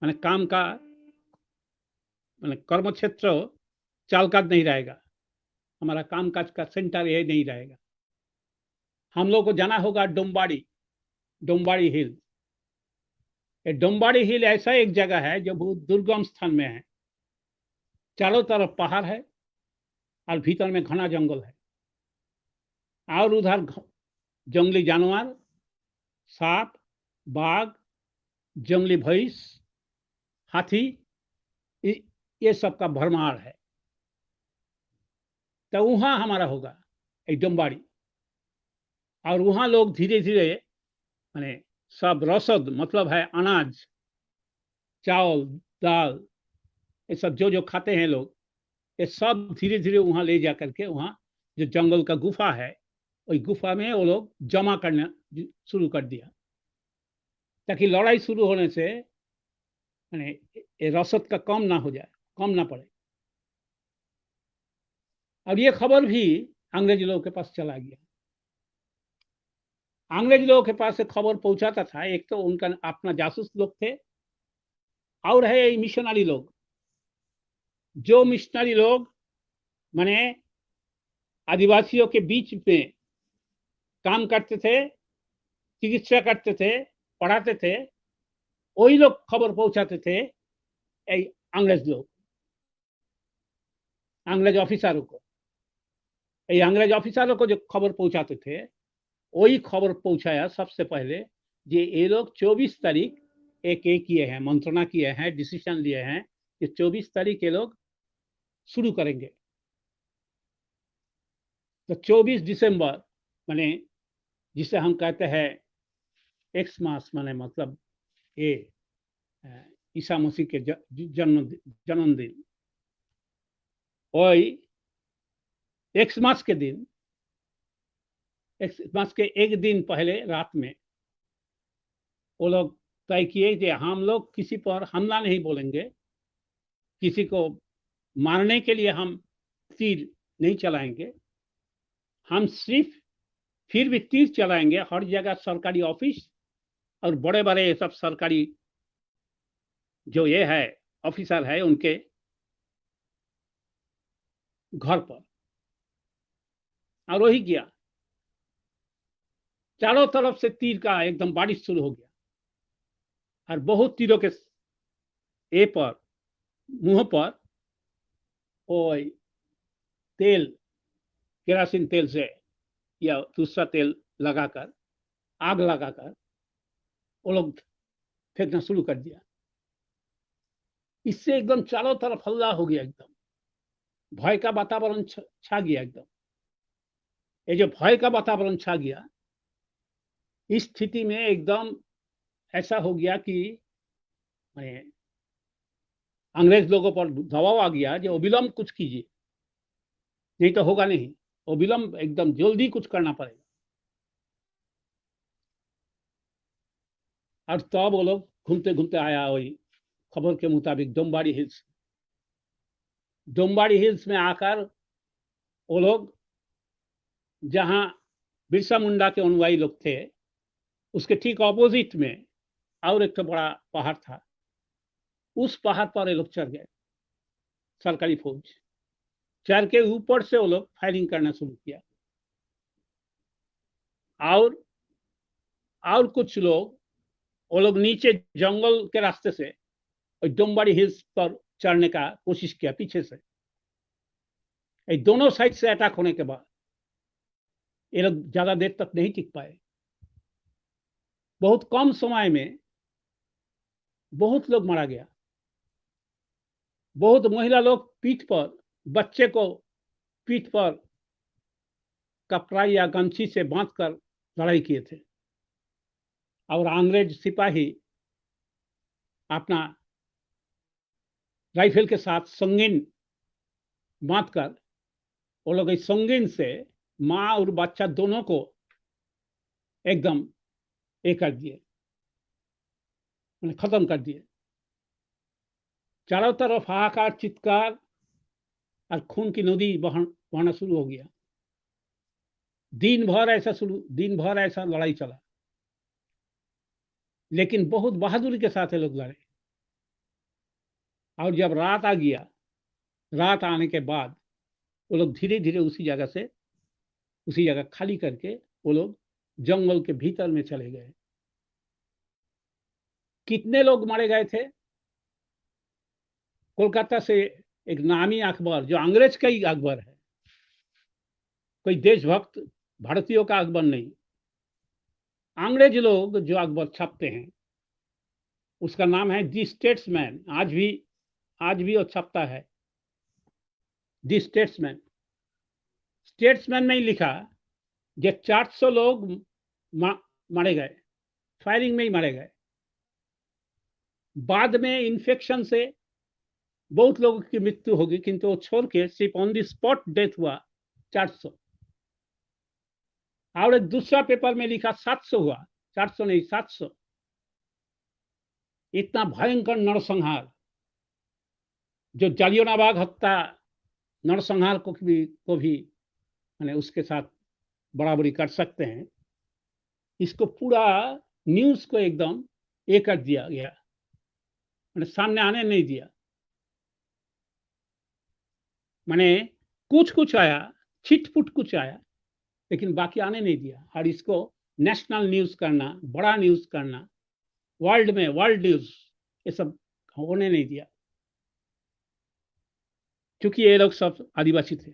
माने काम का माने कर्म क्षेत्र चालकाद नहीं रहेगा, हमारा कामकाज का सेंटर यही नहीं रहेगा। हम लोग को जाना होगा डोम्बाड़ी हिल। ये डोम्बाड़ी हिल ऐसा एक जगह है जो बहुत दुर्गम स्थान में है, चारों तरफ पहाड़ है और भीतर में घना जंगल है, और उधर जंगली जानवर, सांप, बाघ, जंगली भैंस, हाथी, ये सब का भरमार है। तो वहां हमारा होगा एक डोम्बाड़ी। और वहां लोग धीरे धीरे माने सब रसद, मतलब है अनाज, चावल, दाल, ये सब जो खाते हैं लोग, ये सब धीरे धीरे वहां ले जा करके वहां जो जंगल का गुफा है, वही गुफा में वो लोग जमा करना शुरू कर दिया, ताकि लड़ाई शुरू होने से माने रसद का कम ना हो जाए, कम ना पड़े। और ये खबर भी अंग्रेज लोगों के पास चला गया। अंग्रेज लोगों के पास से खबर पहुंचाता था, एक तो उनका अपना जासूस लोग थे, और है मिशनरी लोग। जो मिशनरी लोग माने आदिवासियों के बीच में काम करते थे, चिकित्सा करते थे, पढ़ाते थे, वही लोग खबर पहुंचाते थे अंग्रेज लोग, अंग्रेज ऑफिसरों को। अंग्रेज ऑफिसरों को जो खबर पहुंचाते थे, वही खबर पहुंचाया सबसे पहले, ये लोग 24 तारीख एक किए हैं, मंत्रणा किए हैं, डिसीजन लिए हैं कि 24 तारीख ये लोग शुरू करेंगे। तो 24 दिसंबर माने जिसे हम कहते हैं एक्स मास माने मतलब ये ईसा मसीह के जन्मदिन, वही एक्स मास के दिन, एक्स मास के एक दिन पहले रात में वो लोग तय किए कि हम लोग किसी पर हमला नहीं बोलेंगे, किसी को मारने के लिए हम तीर नहीं चलाएंगे, हम सिर्फ फिर भी तीर चलाएंगे हर जगह सरकारी ऑफिस और बड़े बड़े ये सब सरकारी जो ये है ऑफिसर है उनके घर पर। और वही किया, चारों तरफ से तीर का एकदम बारिश शुरू हो गया और बहुत तीरों के ए पर मुंह पर वो तेल, केरासिन तेल से या दूसरा तेल लगाकर, आग लगाकर वो लोग फेंकना शुरू कर दिया। इससे एकदम चारों तरफ हल्ला हो गया, एकदम भय का वातावरण छा गया। एकदम ये जो भय का वातावरण छा गया, इस स्थिति में एकदम ऐसा हो गया कि अंग्रेज लोगों पर दबाव आ गया जो अविलंब कुछ कीजिए, नहीं तो होगा नहीं, अविलंब एकदम जल्दी कुछ करना पड़ेगा। और तब वो लोग घूमते घूमते आया वही खबर के मुताबिक डोम्बाड़ी हिल्स में आकर वो लोग जहां बिरसा मुंडा के अनुयायी लोग थे उसके ठीक ऑपोजिट में और एक तो बड़ा पहाड़ था, उस पहाड़ पर ये लोग चढ़ गए। सरकारी फौज चढ़ के ऊपर से वो लोग फायरिंग करना शुरू किया और कुछ लोग वो लोग नीचे जंगल के रास्ते से डोम्बाड़ी हिल्स पर चढ़ने का कोशिश किया पीछे से। दोनों साइड से अटैक होने के बाद ये लोग ज्यादा देर तक नहीं टिक पाए। बहुत कम समय में बहुत लोग मारा गया। बहुत महिला लोग पीठ पर, बच्चे को पीठ पर कपड़ा या गमछी से बांधकर लड़ाई किए थे और अंग्रेज सिपाही अपना राइफल के साथ संगीन बांधकर वो लोग इस संगीन से माँ और बच्चा दोनों को एकदम एक कर दिए, खत्म कर दिए। चारों तरफ हाहाकार, चित्कार और खून की नदी बहना शुरू हो गया। दिन भर ऐसा लड़ाई चला, लेकिन बहुत बहादुरी के साथ ये लोग लड़े। और जब रात आ गया, रात आने के बाद वो लोग धीरे धीरे उसी जगह खाली करके वो लोग जंगल के भीतर में चले गए। कितने लोग मारे गए थे? कोलकाता से एक नामी अखबार, जो अंग्रेज का ही अखबार है, कोई देशभक्त भारतीयों का अखबार नहीं, अंग्रेज लोग जो अखबार छापते हैं उसका नाम है दी स्टेट्समैन। आज भी वो छपता है, दी स्टेट्समैन। स्टेट्समैन में लिखा कि 400 लोग मारे गए, फायरिंग में ही मारे गए। बाद में इन्फेक्शन से बहुत लोगों की मृत्यु होगी, किंतु वो छोड़ के सिर्फ ऑन दी स्पॉट डेथ हुआ 400। और एक दूसरा पेपर में लिखा 700 हुआ, 400 नहीं 700। इतना भयंकर नरसंहार, जो जालियानवाला बाग हत्या नरसंहार को भी माने उसके साथ बराबरी कर सकते हैं। इसको पूरा न्यूज को एकदम एक कर दिया गया, माने सामने आने नहीं दिया। माने कुछ आया, छिटपुट कुछ आया, लेकिन बाकी आने नहीं दिया। और इसको नेशनल न्यूज करना, बड़ा न्यूज करना, वर्ल्ड न्यूज, ये सब होने नहीं दिया, क्योंकि ये लोग सब आदिवासी थे।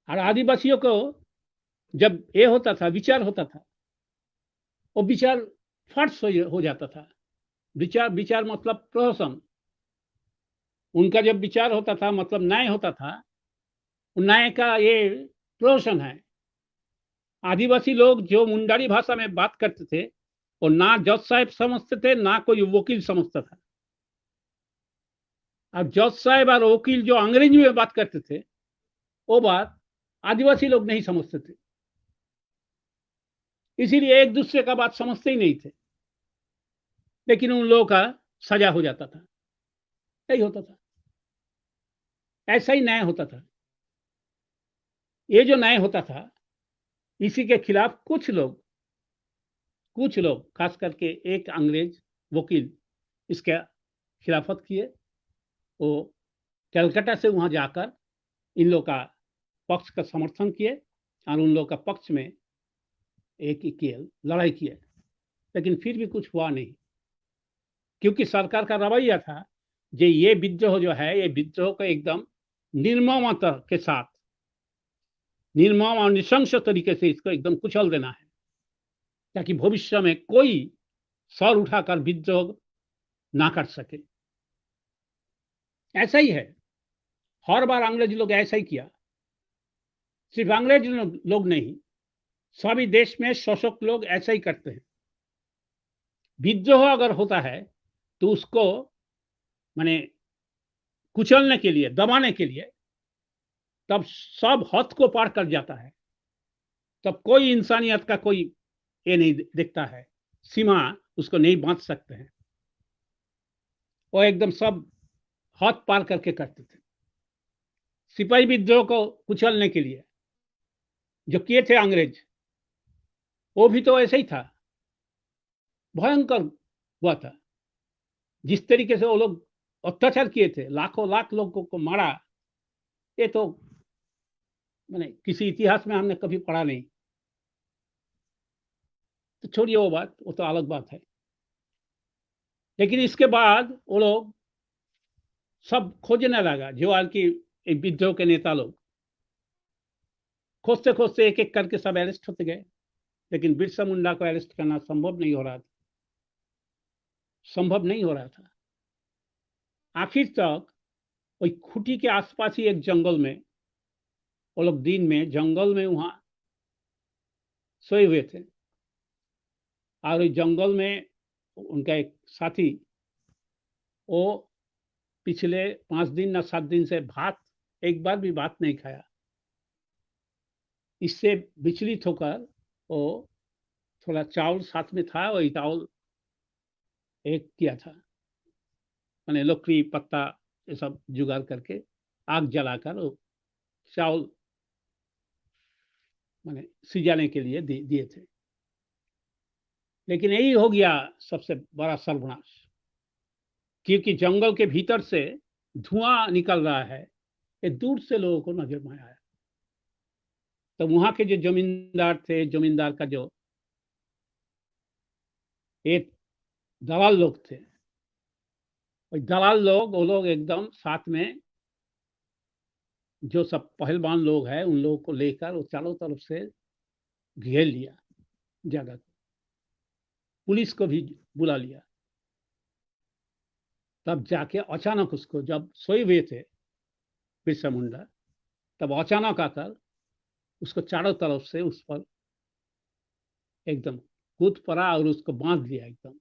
और आदिवासियों को जब ये होता था, विचार होता था, वो विचार फर्श हो जाता था। विचार मतलब प्रहसन। उनका जब विचार होता था, मतलब न्याय होता था, न्याय का ये प्रदर्शन है। आदिवासी लोग जो मुंडारी भाषा में बात करते थे वो ना जज साहब समझते थे ना कोई वकील समझता था। अब जज साहब और वकील जो अंग्रेजी में बात करते थे वो बात आदिवासी लोग नहीं समझते थे, इसीलिए एक दूसरे का बात समझते ही नहीं थे, लेकिन उन लोगों का सजा हो जाता था। यही होता था, ऐसा ही न्याय होता था। ये जो न्याय होता था इसी के खिलाफ कुछ लोग खास करके एक अंग्रेज वकील इसके खिलाफत किए। वो कलकत्ता से वहां जाकर इन लोग का पक्ष का समर्थन किए और उन लोग का पक्ष में एक किए, लड़ाई किए, लेकिन फिर भी कुछ हुआ नहीं, क्योंकि सरकार का रवैया था जे ये विद्रोह जो है ये विद्रोह को एकदम निर्ममता के साथ, निर्मम और नृशंस तरीके से इसको एकदम कुचल देना है, ताकि भविष्य में कोई सर उठाकर विद्रोह ना कर सके। ऐसा ही है, हर बार अंग्रेज लोग ऐसा ही किया। सिर्फ अंग्रेज लोग नहीं, सभी देश में शासक लोग ऐसा ही करते हैं। विद्रोह अगर होता है तो उसको माने कुचलने के लिए, दबाने के लिए तब सब हद को पार कर जाता है, तब कोई इंसानियत का कोई ये नहीं दिखता है, सीमा उसको नहीं बांध सकते हैं। वो एकदम सब हद पार करके करते थे। सिपाही विद्रोह को कुचलने के लिए जो किए थे अंग्रेज, वो भी तो ऐसा ही था, भयंकर हुआ था। जिस तरीके से वो लोग अत्याचार किए थे, लाखों लाख लोगों को मारा, ये तो मैंने किसी इतिहास में हमने कभी पढ़ा नहीं। तो छोड़िए वो बात, वो तो अलग बात है। लेकिन इसके बाद वो लोग सब खोजने लगा, जो आज की विद्रोह के नेता लोग खोजते खोजते एक एक करके सब अरेस्ट होते गए, लेकिन बिरसा मुंडा को अरेस्ट करना संभव नहीं हो रहा था। आखिर तक वही खूंटी के आसपास ही एक जंगल में वो लोग दिन में जंगल में वहां सोए हुए थे, और जंगल में उनका एक साथी वो पिछले 5 दिन या 7 दिन से एक बार भी भात नहीं खाया। इससे विचलित होकर वो थोड़ा चावल साथ में था, वही चावल एक किया था, मैंने लकड़ी पत्ता ये सब जुगाड़ करके आग जलाकर वो चावल मैंने सिजाने के लिए दिए थे। लेकिन यही हो गया सबसे बड़ा सर्वनाश, क्योंकि जंगल के भीतर से धुआं निकल रहा है, ये दूर से लोगों को नजर में आया। तो वहां के जो जमींदार थे, जमींदार का जो एक दलाल लोग थे, दलाल लोग वो लोग एकदम साथ में जो सब पहलवान लोग हैं उन लोगों को लेकर वो चारों तरफ से घेर लिया जगह को, पुलिस को भी बुला लिया। तब जाके अचानक उसको, जब सोए हुए थे बिरसा मुंडा, तब अचानक आकर उसको चारों तरफ से उस पर एकदम कूद पड़ा और उसको बांध दिया। एकदम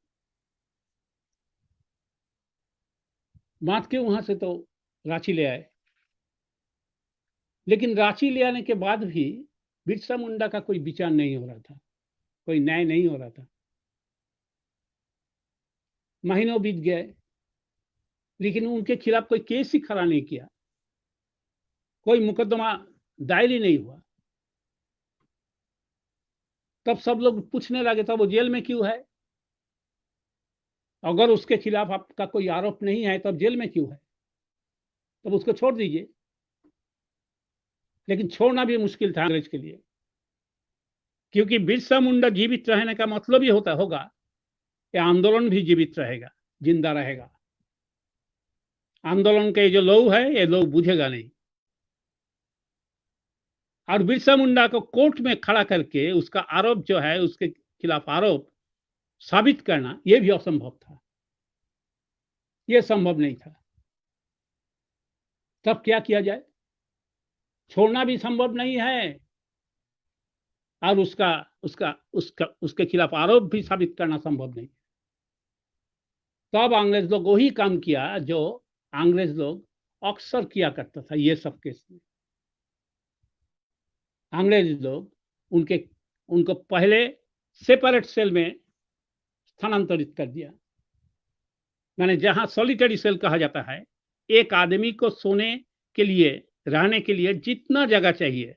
बांध के वहां से तो रांची ले आए, लेकिन रांची ले आने के बाद भी बिरसा मुंडा का कोई विचार नहीं हो रहा था, कोई न्याय नहीं हो रहा था। महीनों बीत गए, लेकिन उनके खिलाफ कोई केस ही खड़ा नहीं किया, कोई मुकदमा दायर ही नहीं हुआ। तब सब लोग पूछने लगे तब वो जेल में क्यों है? अगर उसके खिलाफ आपका कोई आरोप नहीं है तब जेल में क्यों है? तब उसको छोड़ दीजिए। लेकिन छोड़ना भी मुश्किल था अंग्रेज के लिए, क्योंकि बिरसा मुंडा जीवित रहने का मतलब ही होगा कि आंदोलन भी जीवित रहेगा, जिंदा रहेगा। आंदोलन के जो लहू है ये लहू बुझेगा नहीं, और बिरसा मुंडा को कोर्ट में खड़ा करके उसका आरोप जो है, उसके खिलाफ आरोप साबित करना यह भी असंभव था, यह संभव नहीं था। तब क्या किया जाए? छोड़ना भी संभव नहीं है और उसके खिलाफ आरोप भी साबित करना संभव नहीं। तब अंग्रेज लोग वही काम किया जो अंग्रेज लोग अक्सर किया करता था ये सब केस में। अंग्रेज लोग उनको पहले सेपरेट सेल में स्थानांतरित कर दिया, माने जहां सॉलिटरी सेल कहा जाता है, एक आदमी को सोने के लिए, रहने के लिए जितना जगह चाहिए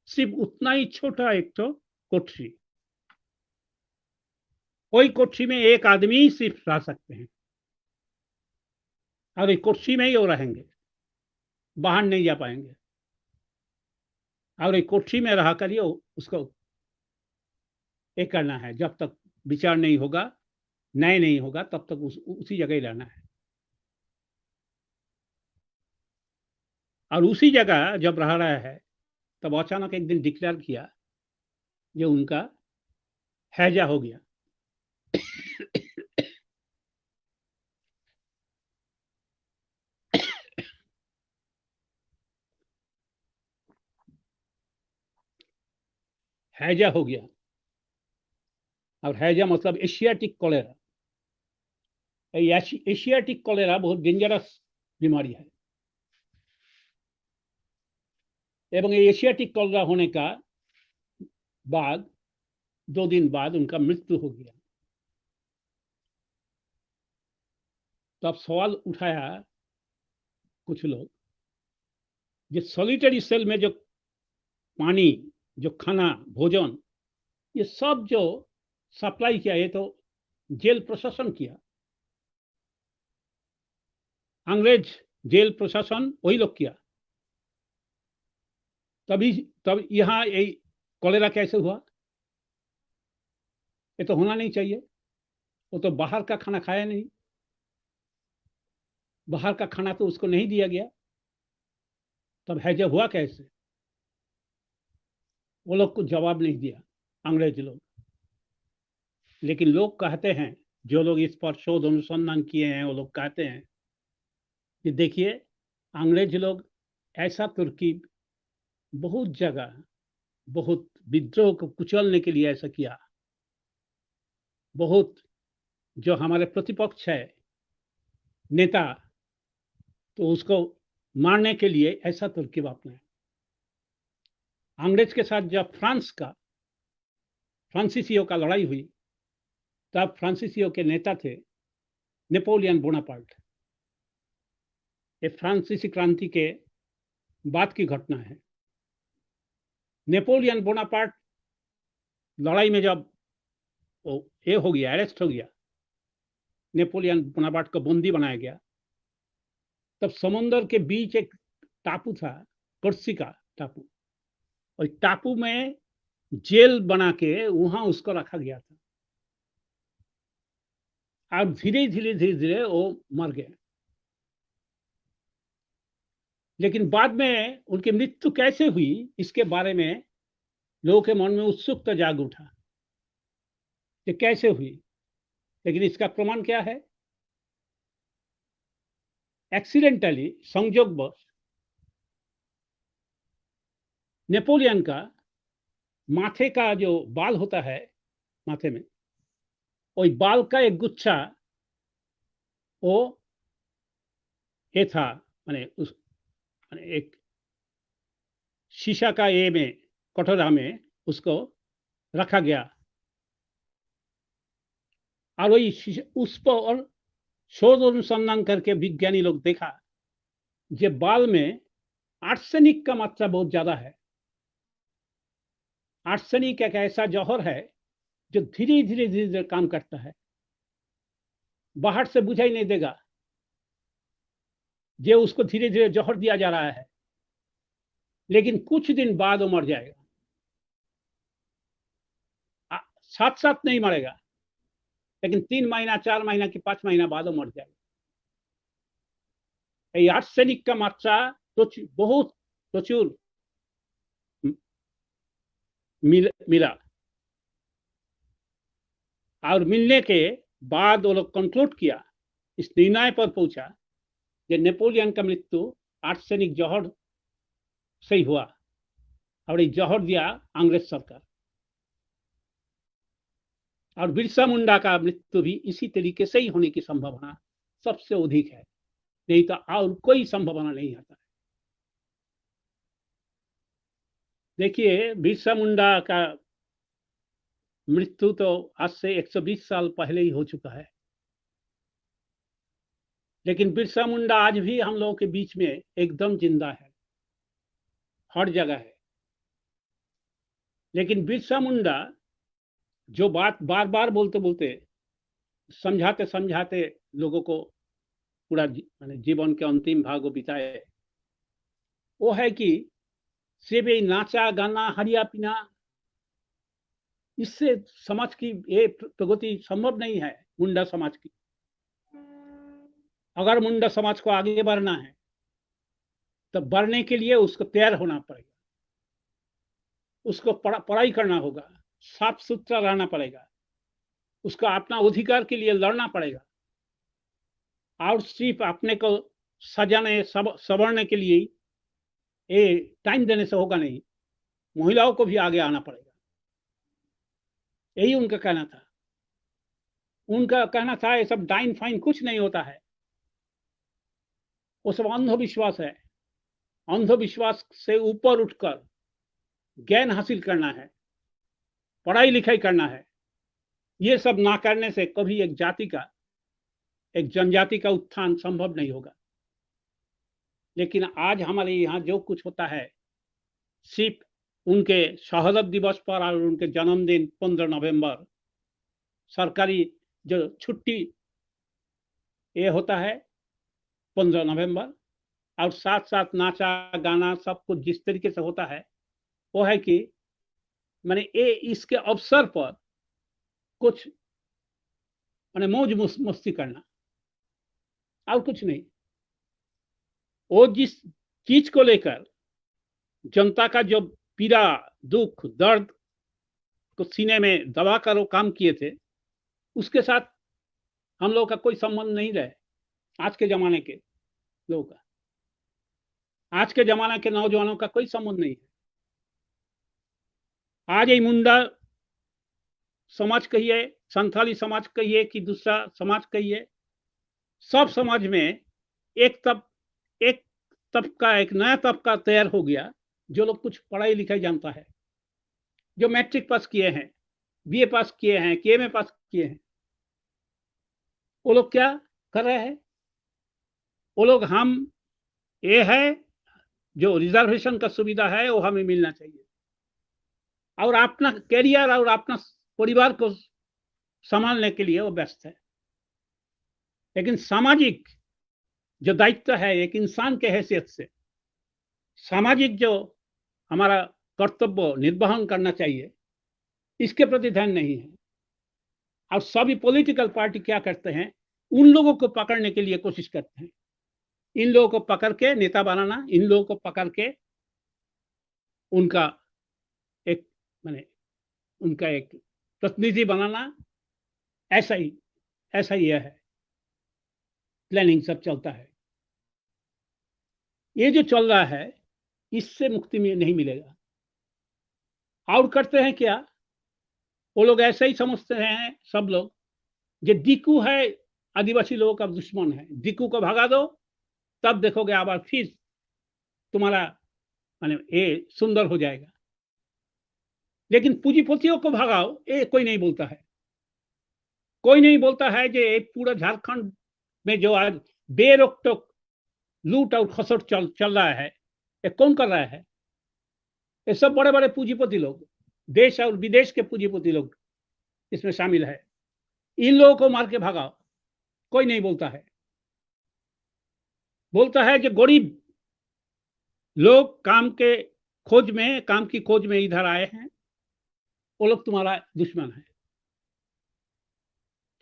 सिर्फ उतना ही छोटा एक तो कोठरी, कोई कोठरी में एक आदमी ही सिर्फ रह सकते हैं और एक कोठरी में ही वो रहेंगे, बाहर नहीं जा पाएंगे। और एक कोठरी में रह कर उसको एक करना है, जब तक विचार नहीं होगा, न्याय नहीं होगा, तब तक उसी जगह ही रहना है। और उसी जगह जब रह रहा है तब अचानक एक दिन डिक्लेयर किया जो उनका हैजा हो गया। हैजा हो गया, और हैजा मतलब एशियाटिक कॉलेरा। एशियाटिक कॉलेरा बहुत डेंजरस बीमारी है, एवं एशियाटिक कॉलेरा होने का बाद 2 दिन बाद उनका मृत्यु हो गया। तब सवाल उठाया कुछ लोग, जो सॉलिटरी सेल में जो पानी, जो खाना, भोजन, ये सब जो सप्लाई किया, ये तो जेल प्रशासन किया, अंग्रेज जेल प्रशासन वही लोग किया। तब यहाँ ये कॉलेरा कैसे हुआ? ये तो होना नहीं चाहिए, वो तो बाहर का खाना खाया नहीं, बाहर का खाना तो उसको नहीं दिया गया, तब हैजा हुआ कैसे? वो लोग को जवाब नहीं दिया अंग्रेज लोग। लेकिन लोग कहते हैं, जो लोग इस पर शोध अनुसंधान किए हैं, वो लोग कहते हैं कि देखिए, अंग्रेज लोग ऐसा तरकीब बहुत जगह, बहुत विद्रोह को कुचलने के लिए ऐसा किया, बहुत जो हमारे प्रतिपक्ष है नेता, तो उसको मारने के लिए ऐसा तरकीब अपनाया। अंग्रेज के साथ जब फ्रांसीसियों का लड़ाई हुई, तब फ्रांसीसियों के नेता थे नेपोलियन बोनापार्ट। ये फ्रांसीसी क्रांति के बाद की घटना है। नेपोलियन बोनापार्ट लड़ाई में जब ये हो गया, अरेस्ट हो गया, नेपोलियन बोनापार्ट को बंदी बनाया गया, तब समुद्र के बीच एक टापू था, कोर्सिका टापू, और टापू में जेल बना के वहां उसको रखा गया था। और धीरे धीरे वो मर गए। लेकिन बाद में उनकी मृत्यु कैसे हुई, इसके बारे में लोगों के मन में उत्सुकता जाग उठा कि कैसे हुई। लेकिन इसका प्रमाण क्या है? एक्सीडेंटली, संयोगवश, नेपोलियन का माथे का जो बाल होता है माथे में, वही बाल का एक गुच्छा वो ये था, माने एक शीशा का ये में, कटोरा में उसको रखा गया, और वही उस पर शोध अनुसंधान करके विज्ञानी लोग देखा जे बाल में आर्सेनिक का मात्रा बहुत ज्यादा है। आर्सेनिक एक ऐसा जौहर है जो धीरे धीरे काम करता है, बाहर से बुझाई नहीं देगा, जो उसको धीरे धीरे जौहर दिया जा रहा है, लेकिन कुछ दिन बाद वो मर जाएगा। साथ साथ नहीं मरेगा, लेकिन 3 महीना, 4 महीना की 5 महीना बाद वो मर जाएगा। आर्सेनिक का मात्रा बहुत प्रचुर मिला, और मिलने के बाद वो लोग कंक्लूड किया, इस निर्णय पर पहुंचा कि नेपोलियन का मृत्यु आर्सेनिक जौहर से ही हुआ। और ये जहर दिया अंग्रेज सरकार। और बिरसा मुंडा का मृत्यु भी इसी तरीके से ही होने की संभावना सबसे अधिक है, नहीं तो और कोई संभावना नहीं आता है। देखिए, बिरसा मुंडा का मृत्यु तो आज से 120 साल पहले ही हो चुका है, लेकिन बिरसा मुंडा आज भी हम लोगों के बीच में एकदम जिंदा है, हर जगह है। लेकिन बिरसा मुंडा जो बात बार बार बोलते बोलते समझाते समझाते लोगों को पूरा जीवन के अंतिम भाग को बिताए, वो है कि सिर्फ ये नाचा गाना हरिया पीना, इससे समाज की ये प्रगति संभव नहीं है। मुंडा समाज की, अगर मुंडा समाज को आगे बढ़ना है तो बढ़ने के लिए उसको तैयार होना पड़ेगा, उसको पढ़ाई करना होगा, साफ सुथरा रहना पड़ेगा, उसको अपना अधिकार के लिए लड़ना पड़ेगा। और सिर्फ अपने को सजाने संवरने के लिए ये टाइम देने से होगा नहीं, महिलाओं को भी आगे आना पड़ेगा। यही उनका कहना था। उनका कहना था ये सब डाइन फाइन कुछ नहीं होता है, वो सब अंधविश्वास है। अंधविश्वास से ऊपर उठकर ज्ञान हासिल करना है, पढ़ाई लिखाई करना है। ये सब ना करने से कभी एक जाति का, एक जनजाति का उत्थान संभव नहीं होगा। लेकिन आज हमारे यहाँ जो कुछ होता है, सिर्फ उनके शहादत दिवस पर और उनके जन्मदिन 15 नवंबर सरकारी जो छुट्टी ये होता है 15 नवंबर, और साथ साथ नाचा गाना सब कुछ जिस तरीके से होता है, वो है कि मैंने ये इसके अवसर पर कुछ मैंने मौज मस्ती करना और कुछ नहीं। वो जिस चीज को लेकर जनता का जो पीड़ा, दुख, दर्द को सीने में दबा कर वो काम किए थे, उसके साथ हम लोगों का कोई संबंध नहीं रहे। आज के जमाने के लोगों का, आज के जमाने के नौजवानों का कोई संबंध नहीं है। आज ये मुंडा समाज कहिए, संथाली समाज कहिए कि दूसरा समाज कहिए, सब समाज में एक तबका, एक नया तबका तैयार हो गया, जो लोग कुछ पढ़ाई लिखाई जानता है, जो मैट्रिक पास किए हैं, बीए पास किए हैं, केएमए पास किए हैं। वो लोग क्या कर रहे हैं? वो लोग हम ये है जो रिजर्वेशन का सुविधा है वो हमें मिलना चाहिए, और अपना कैरियर और अपना परिवार को संभालने के लिए वो व्यस्त है। लेकिन सामाजिक जो दायित्व है, एक इंसान के हैसियत से सामाजिक जो हमारा कर्तव्य निर्वहन करना चाहिए, इसके प्रति ध्यान नहीं है। और सभी पॉलिटिकल पार्टी क्या करते हैं, उन लोगों को पकड़ने के लिए कोशिश करते हैं, इन लोगों को पकड़ के नेता बनाना, इन लोगों को पकड़ के उनका एक उनका एक प्रतिनिधि बनाना। ऐसा ही यह है, प्लानिंग सब चलता है। ये जो चल रहा है, इससे मुक्ति में नहीं मिलेगा। और करते हैं क्या, वो लोग ऐसे ही समझते हैं सब लोग, जो दिक्कू है आदिवासी लोगों का दुश्मन है, दिक्कू को भगा दो, तब देखोगे आबाद फिर तुम्हारा ये सुंदर हो जाएगा। लेकिन पूंजीपतियों को भगाओ, ये कोई नहीं बोलता है। कोई नहीं बोलता है जो एक पूरा झारखंड में जो आज बेरोक टोक लूट और खसोट चल रहा है, ये कौन कर रहा है? ये सब बड़े बड़े पूंजीपति लोग, देश और विदेश के पूंजीपति लोग इसमें शामिल है। इन लोगों को मार के भगाओ, कोई नहीं बोलता है। बोलता है कि गरीब लोग काम की खोज में इधर आए हैं, वो लोग तुम्हारा दुश्मन है।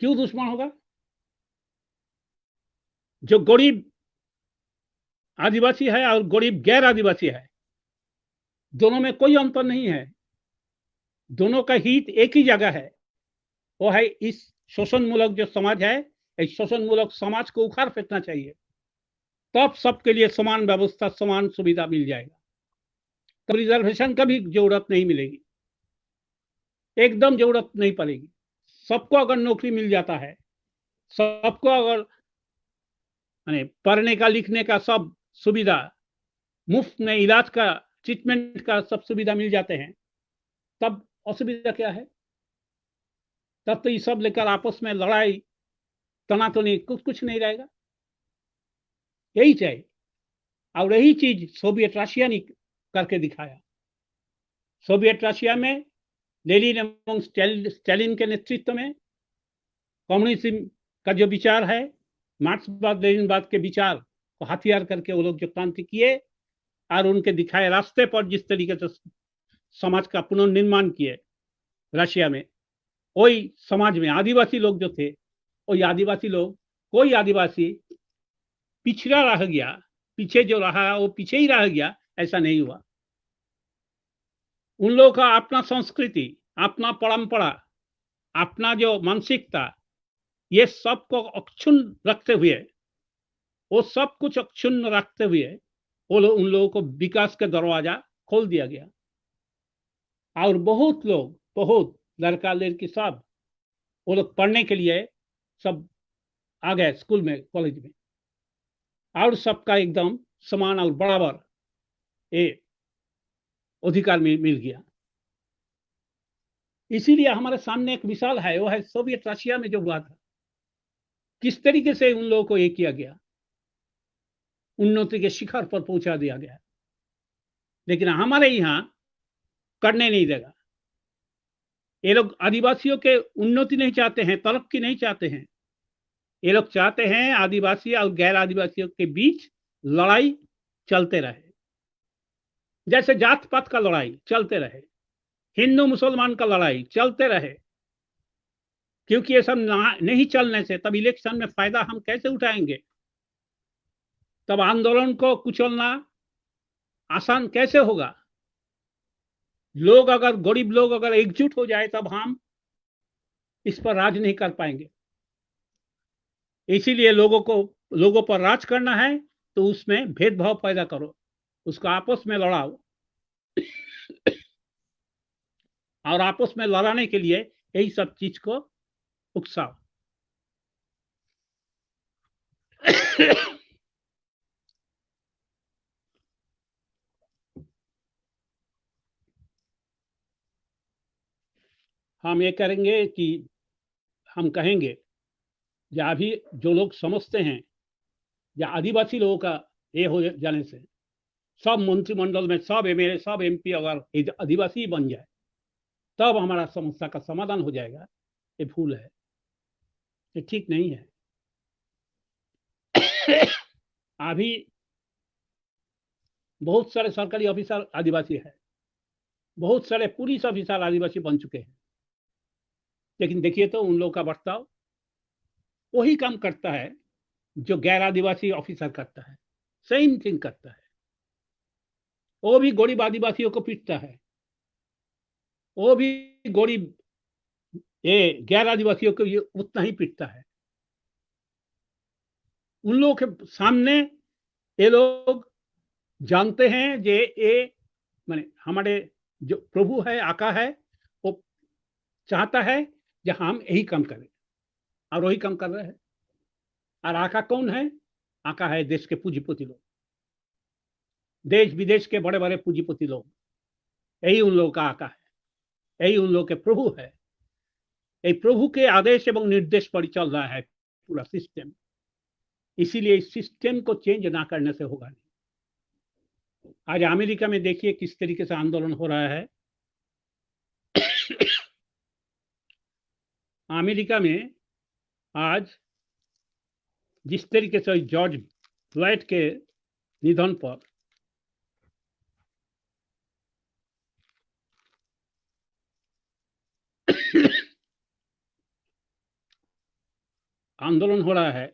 क्यों दुश्मन होगा? जो गरीब आदिवासी है और गरीब गैर आदिवासी है, दोनों में कोई अंतर नहीं है, दोनों का हित एक ही जगह है, वो है इस शोषण मूलक जो समाज है, इस शोषण मूलक समाज को उखाड़ फेंकना चाहिए। तब सबके लिए समान व्यवस्था, समान सुविधा मिल जाएगा, तब रिजर्वेशन का भी जरूरत नहीं मिलेगी, एकदम जरूरत नहीं पड़ेगी। सबको अगर नौकरी मिल जाता है, सबको अगर माने पढ़ने का लिखने का सब सुविधा, मुफ्त में इलाज का, ट्रीटमेंट का सब सुविधा मिल जाते हैं, तब असुविधा क्या है? तब तो ये सब लेकर आपस में लड़ाई तनातनी कुछ नहीं रहेगा। यही चाहिए, और यही चीज सोवियत रशिया ने करके दिखाया। सोवियत रशिया में लेनिन एवं स्टालिन के नेतृत्व में कम्युनिज्म का जो विचार है, मार्क्सवाद लेनिनवाद के विचार को हथियार करके वो लोग जो क्रांति किए और उनके दिखाए रास्ते पर जिस तरीके से समाज का पुनर्निर्माण किए रशिया में, वही समाज में आदिवासी लोग जो थे, वही आदिवासी लोग, कोई आदिवासी पिछड़ा रह गया, पीछे जो रहा वो पीछे ही रह गया, ऐसा नहीं हुआ। उन लोगों का अपना संस्कृति, अपना परंपरा, अपना जो मानसिकता, ये सब को अक्षुण्ण रखते हुए, वो सब कुछ अक्षुण्ण रखते हुए उन लोगों को विकास का दरवाजा खोल दिया गया। और बहुत लोग, बहुत लड़का लड़की सब, वो लोग पढ़ने के लिए सब आ गए स्कूल में, कॉलेज में, और सबका एकदम समान और बराबर ये अधिकार मिल गया। इसीलिए हमारे सामने एक मिसाल है, वो है सोवियत रशिया में जो हुआ था, किस तरीके से उन लोगों को ये किया गया, उन्नति के शिखर पर पहुंचा दिया गया। लेकिन हमारे यहाँ करने नहीं देगा। ये लोग आदिवासियों के उन्नति नहीं चाहते हैं, तरक्की नहीं चाहते हैं। ये लोग चाहते हैं आदिवासी और गैर आदिवासियों के बीच लड़ाई चलते रहे, जैसे जात पात का लड़ाई चलते रहे, हिंदू मुसलमान का लड़ाई चलते रहे। क्योंकि ये सब नहीं चलने से तब इलेक्शन में फायदा हम कैसे उठाएंगे? तब आंदोलन को कुचलना आसान कैसे होगा? लोग अगर, गरीब लोग अगर एकजुट हो जाए तब हम इस पर राज नहीं कर पाएंगे। इसीलिए लोगों पर राज करना है तो उसमें भेदभाव पैदा करो, उसको आपस में लड़ाओ, और आपस में लड़ाने के लिए यही सब चीज को उकसाओ। हम ये करेंगे कि हम कहेंगे, या अभी जो लोग समझते हैं या आदिवासी लोगों का ये हो जाने से सब मंत्रिमंडल में सब एमएलए सब एमपी अगर आदिवासी बन जाए तब हमारा समस्या का समाधान हो जाएगा, ये भूल है, ये ठीक नहीं है। अभी बहुत सारे सरकारी ऑफिसर आदिवासी है, बहुत सारे पुलिस ऑफिसर आदिवासी बन चुके हैं, लेकिन देखिए तो उन लोगों का बर्ताव वही काम करता है जो गैर आदिवासी ऑफिसर करता है, सेम थिंग करता है। वो भी गरीब आदिवासियों को पीटता है, वो भी गरीब ये गैर आदिवासियों को ये उतना ही पीटता है। उन लोगों के सामने ये लोग जानते हैं जे ये माने हमारे जो प्रभु है, आका है, वो चाहता है कि हम यही काम करें, और वही काम कर रहे हैं। और आका कौन है? आका है देश के पूंजीपति लोग, देश विदेश के बड़े बड़े पूंजीपति लोग, यही उन लोगों का आका है, यही उन लोगों के प्रभु है। यही प्रभु के आदेश एवं निर्देश पर चल रहा है पूरा सिस्टम। इसीलिए इस सिस्टम को चेंज ना करने से होगा नहीं। आज अमेरिका में देखिए किस तरीके से आंदोलन हो रहा है। अमेरिका में आज जिस तरीके से जॉर्ज फ्लॉयड के निधन पर आंदोलन हो रहा है,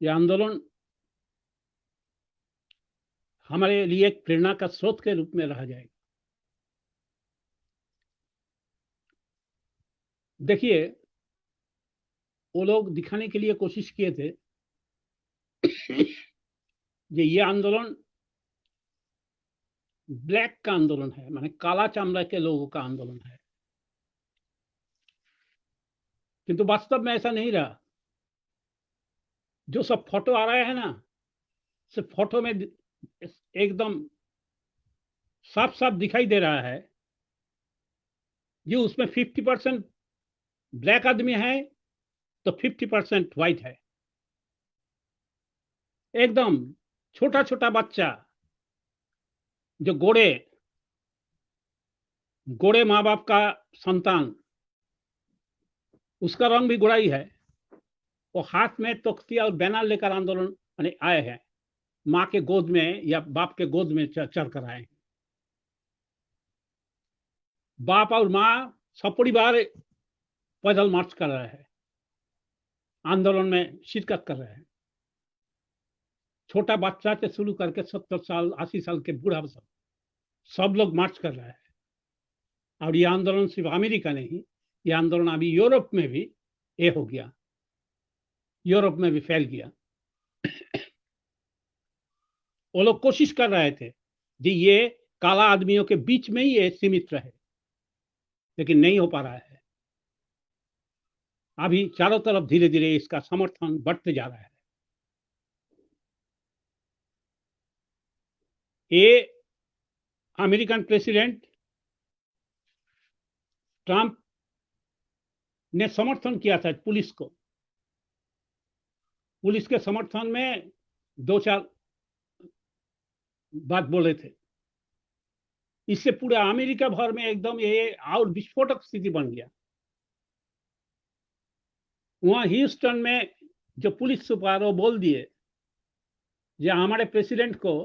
यह आंदोलन हमारे लिए एक प्रेरणा का स्रोत के रूप में रह जाएगा। देखिए, वो लोग दिखाने के लिए कोशिश किए थे, ये आंदोलन ब्लैक का आंदोलन है, माने काला चमड़ा के लोगों का आंदोलन है। किंतु वास्तव में ऐसा नहीं रहा। जो सब फोटो आ रहे हैं ना, सिर्फ फोटो में एकदम साफ साफ दिखाई दे रहा है कि उसमें 50% ब्लैक आदमी है तो 50% व्हाइट है। एकदम छोटा छोटा बच्चा जो गोरे गोरे माँ बाप का संतान, उसका रंग भी गोरा ही है। वो हाथ में तख्तिया और बैनर लेकर आंदोलन आए हैं, माँ के गोद में या बाप के गोद में चढ़ कर आए हैं। बाप और माँ सपरिवार पैदल मार्च कर रहे हैं, आंदोलन में शिरकत कर रहे हैं। छोटा बच्चा से शुरू करके 70 साल 80 साल के बूढ़ा सब लोग मार्च कर रहे हैं। और ये आंदोलन सिर्फ अमेरिका नहीं, ये आंदोलन अभी यूरोप में भी ये हो गया, यूरोप में भी फैल गया। वो लोग कोशिश कर रहे थे कि ये काला आदमियों के बीच में ही ये सीमित रहे, लेकिन नहीं हो पा रहा है। अभी चारों तरफ धीरे धीरे इसका समर्थन बढ़ते जा रहा है। ये अमेरिकन प्रेसिडेंट ट्रंप ने समर्थन किया था पुलिस को। पुलिस के समर्थन में 2-4 बात बोले थे। इससे पूरे अमेरिका भर में एकदम ये और विस्फोटक स्थिति बन गया। वहां ह्यूस्टन में जो पुलिस सुपार वो बोल दिए जो हमारे प्रेसिडेंट को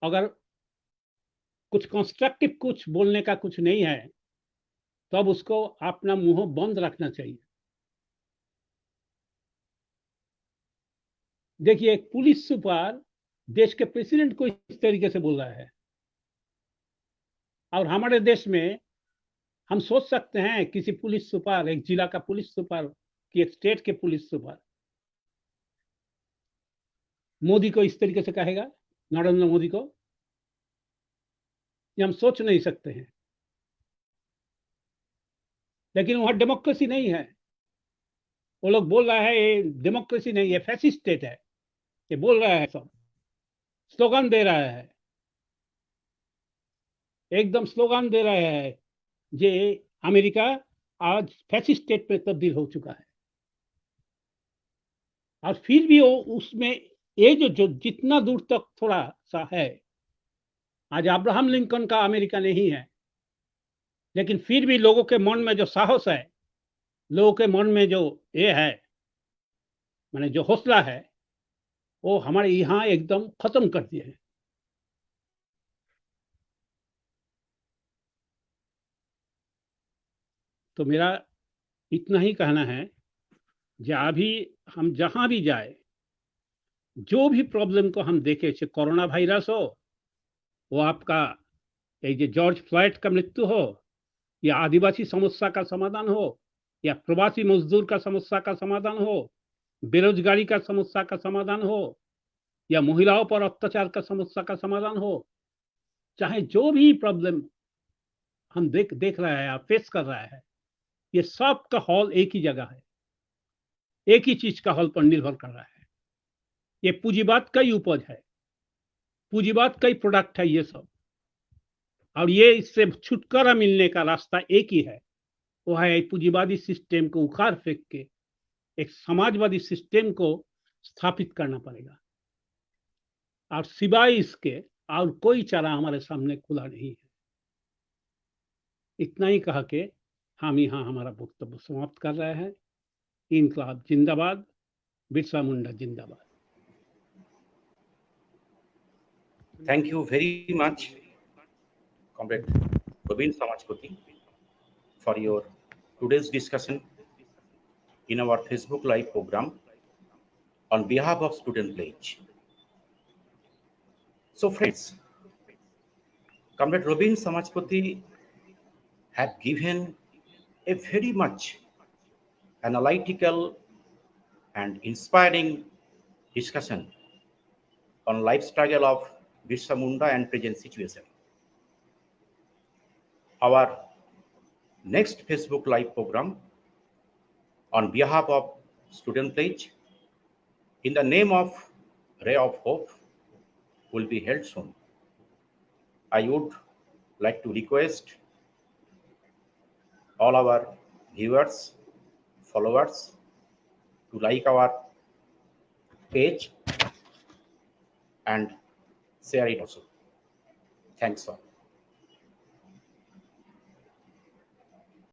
अगर कुछ कंस्ट्रक्टिव कुछ बोलने का कुछ नहीं है तब उसको अपना मुंह बंद रखना चाहिए। देखिए, एक पुलिस सुपार देश के प्रेसिडेंट को इस तरीके से बोल रहा है। और हमारे देश में हम सोच सकते हैं किसी पुलिस सुपार, एक जिला का पुलिस सुपार कि एक स्टेट के पुलिस सुपार मोदी को इस तरीके से कहेगा, नरेंद्र मोदी को, ये हम सोच नहीं सकते हैं। लेकिन वहां डेमोक्रेसी नहीं है। वो लोग बोल रहा है ये डेमोक्रेसी नहीं है, फैसिस्ट स्टेट है। ये बोल रहा है, सब स्लोगन दे रहा है, एकदम स्लोगन दे रहा है जे अमेरिका आज फैसिस्ट स्टेट में तब्दील हो चुका है। और फिर भी वो उसमें ये जो जितना दूर तक थोड़ा सा है, आज अब्राहम लिंकन का अमेरिका नहीं है, लेकिन फिर भी लोगों के मन में जो साहस है, लोगों के मन में जो ये है, माने जो हौसला है, वो हमारे यहाँ एकदम खत्म कर दिए हैं। तो मेरा इतना ही कहना है कि अभी हम जहां भी जाए, जो भी प्रॉब्लम को हम देखें, चाहे कोरोना वायरस हो, वो आपका ये जॉर्ज फ्लॉयड का मृत्यु हो, या आदिवासी समस्या का समाधान हो, या प्रवासी मजदूर का समस्या का समाधान हो, बेरोजगारी का समस्या का समाधान हो, या महिलाओं पर अत्याचार का समस्या का समाधान हो, चाहे जो भी प्रॉब्लम हम देख रहे हैं, फेस कर रहा है, ये सब का हल एक ही जगह है, एक ही चीज का हल पर निर्भर कर रहा है। ये पूंजीवाद का ही उपज है, पूंजीवाद का ही प्रोडक्ट है ये सब। और ये इससे छुटकारा मिलने का रास्ता एक ही है, वो है पूंजीवादी सिस्टम को उखाड़ फेंक के एक समाजवादी सिस्टम को स्थापित करना पड़ेगा। और सिवाय इसके और कोई चारा हमारे सामने खुला नहीं है। इतना ही कह के हम यहाँ हमारा वक्तव्य समाप्त कर रहे हैं। इनकलाब जिंदाबाद, बिरसा मुंडा जिंदाबाद। Thank you very much, Comrade Robin Samajpati, for your today's discussion in our Facebook Live program on behalf of Student Pledge. So, friends, Comrade Robin Samajpati have given a very much analytical and inspiring discussion on life struggle of Birsa Munda and present situation. our next Facebook Live program on behalf of Student Pledge in the name of Ray of Hope will be held soon. I would like to request all our viewers, followers to like our page and share it also. Thanks all.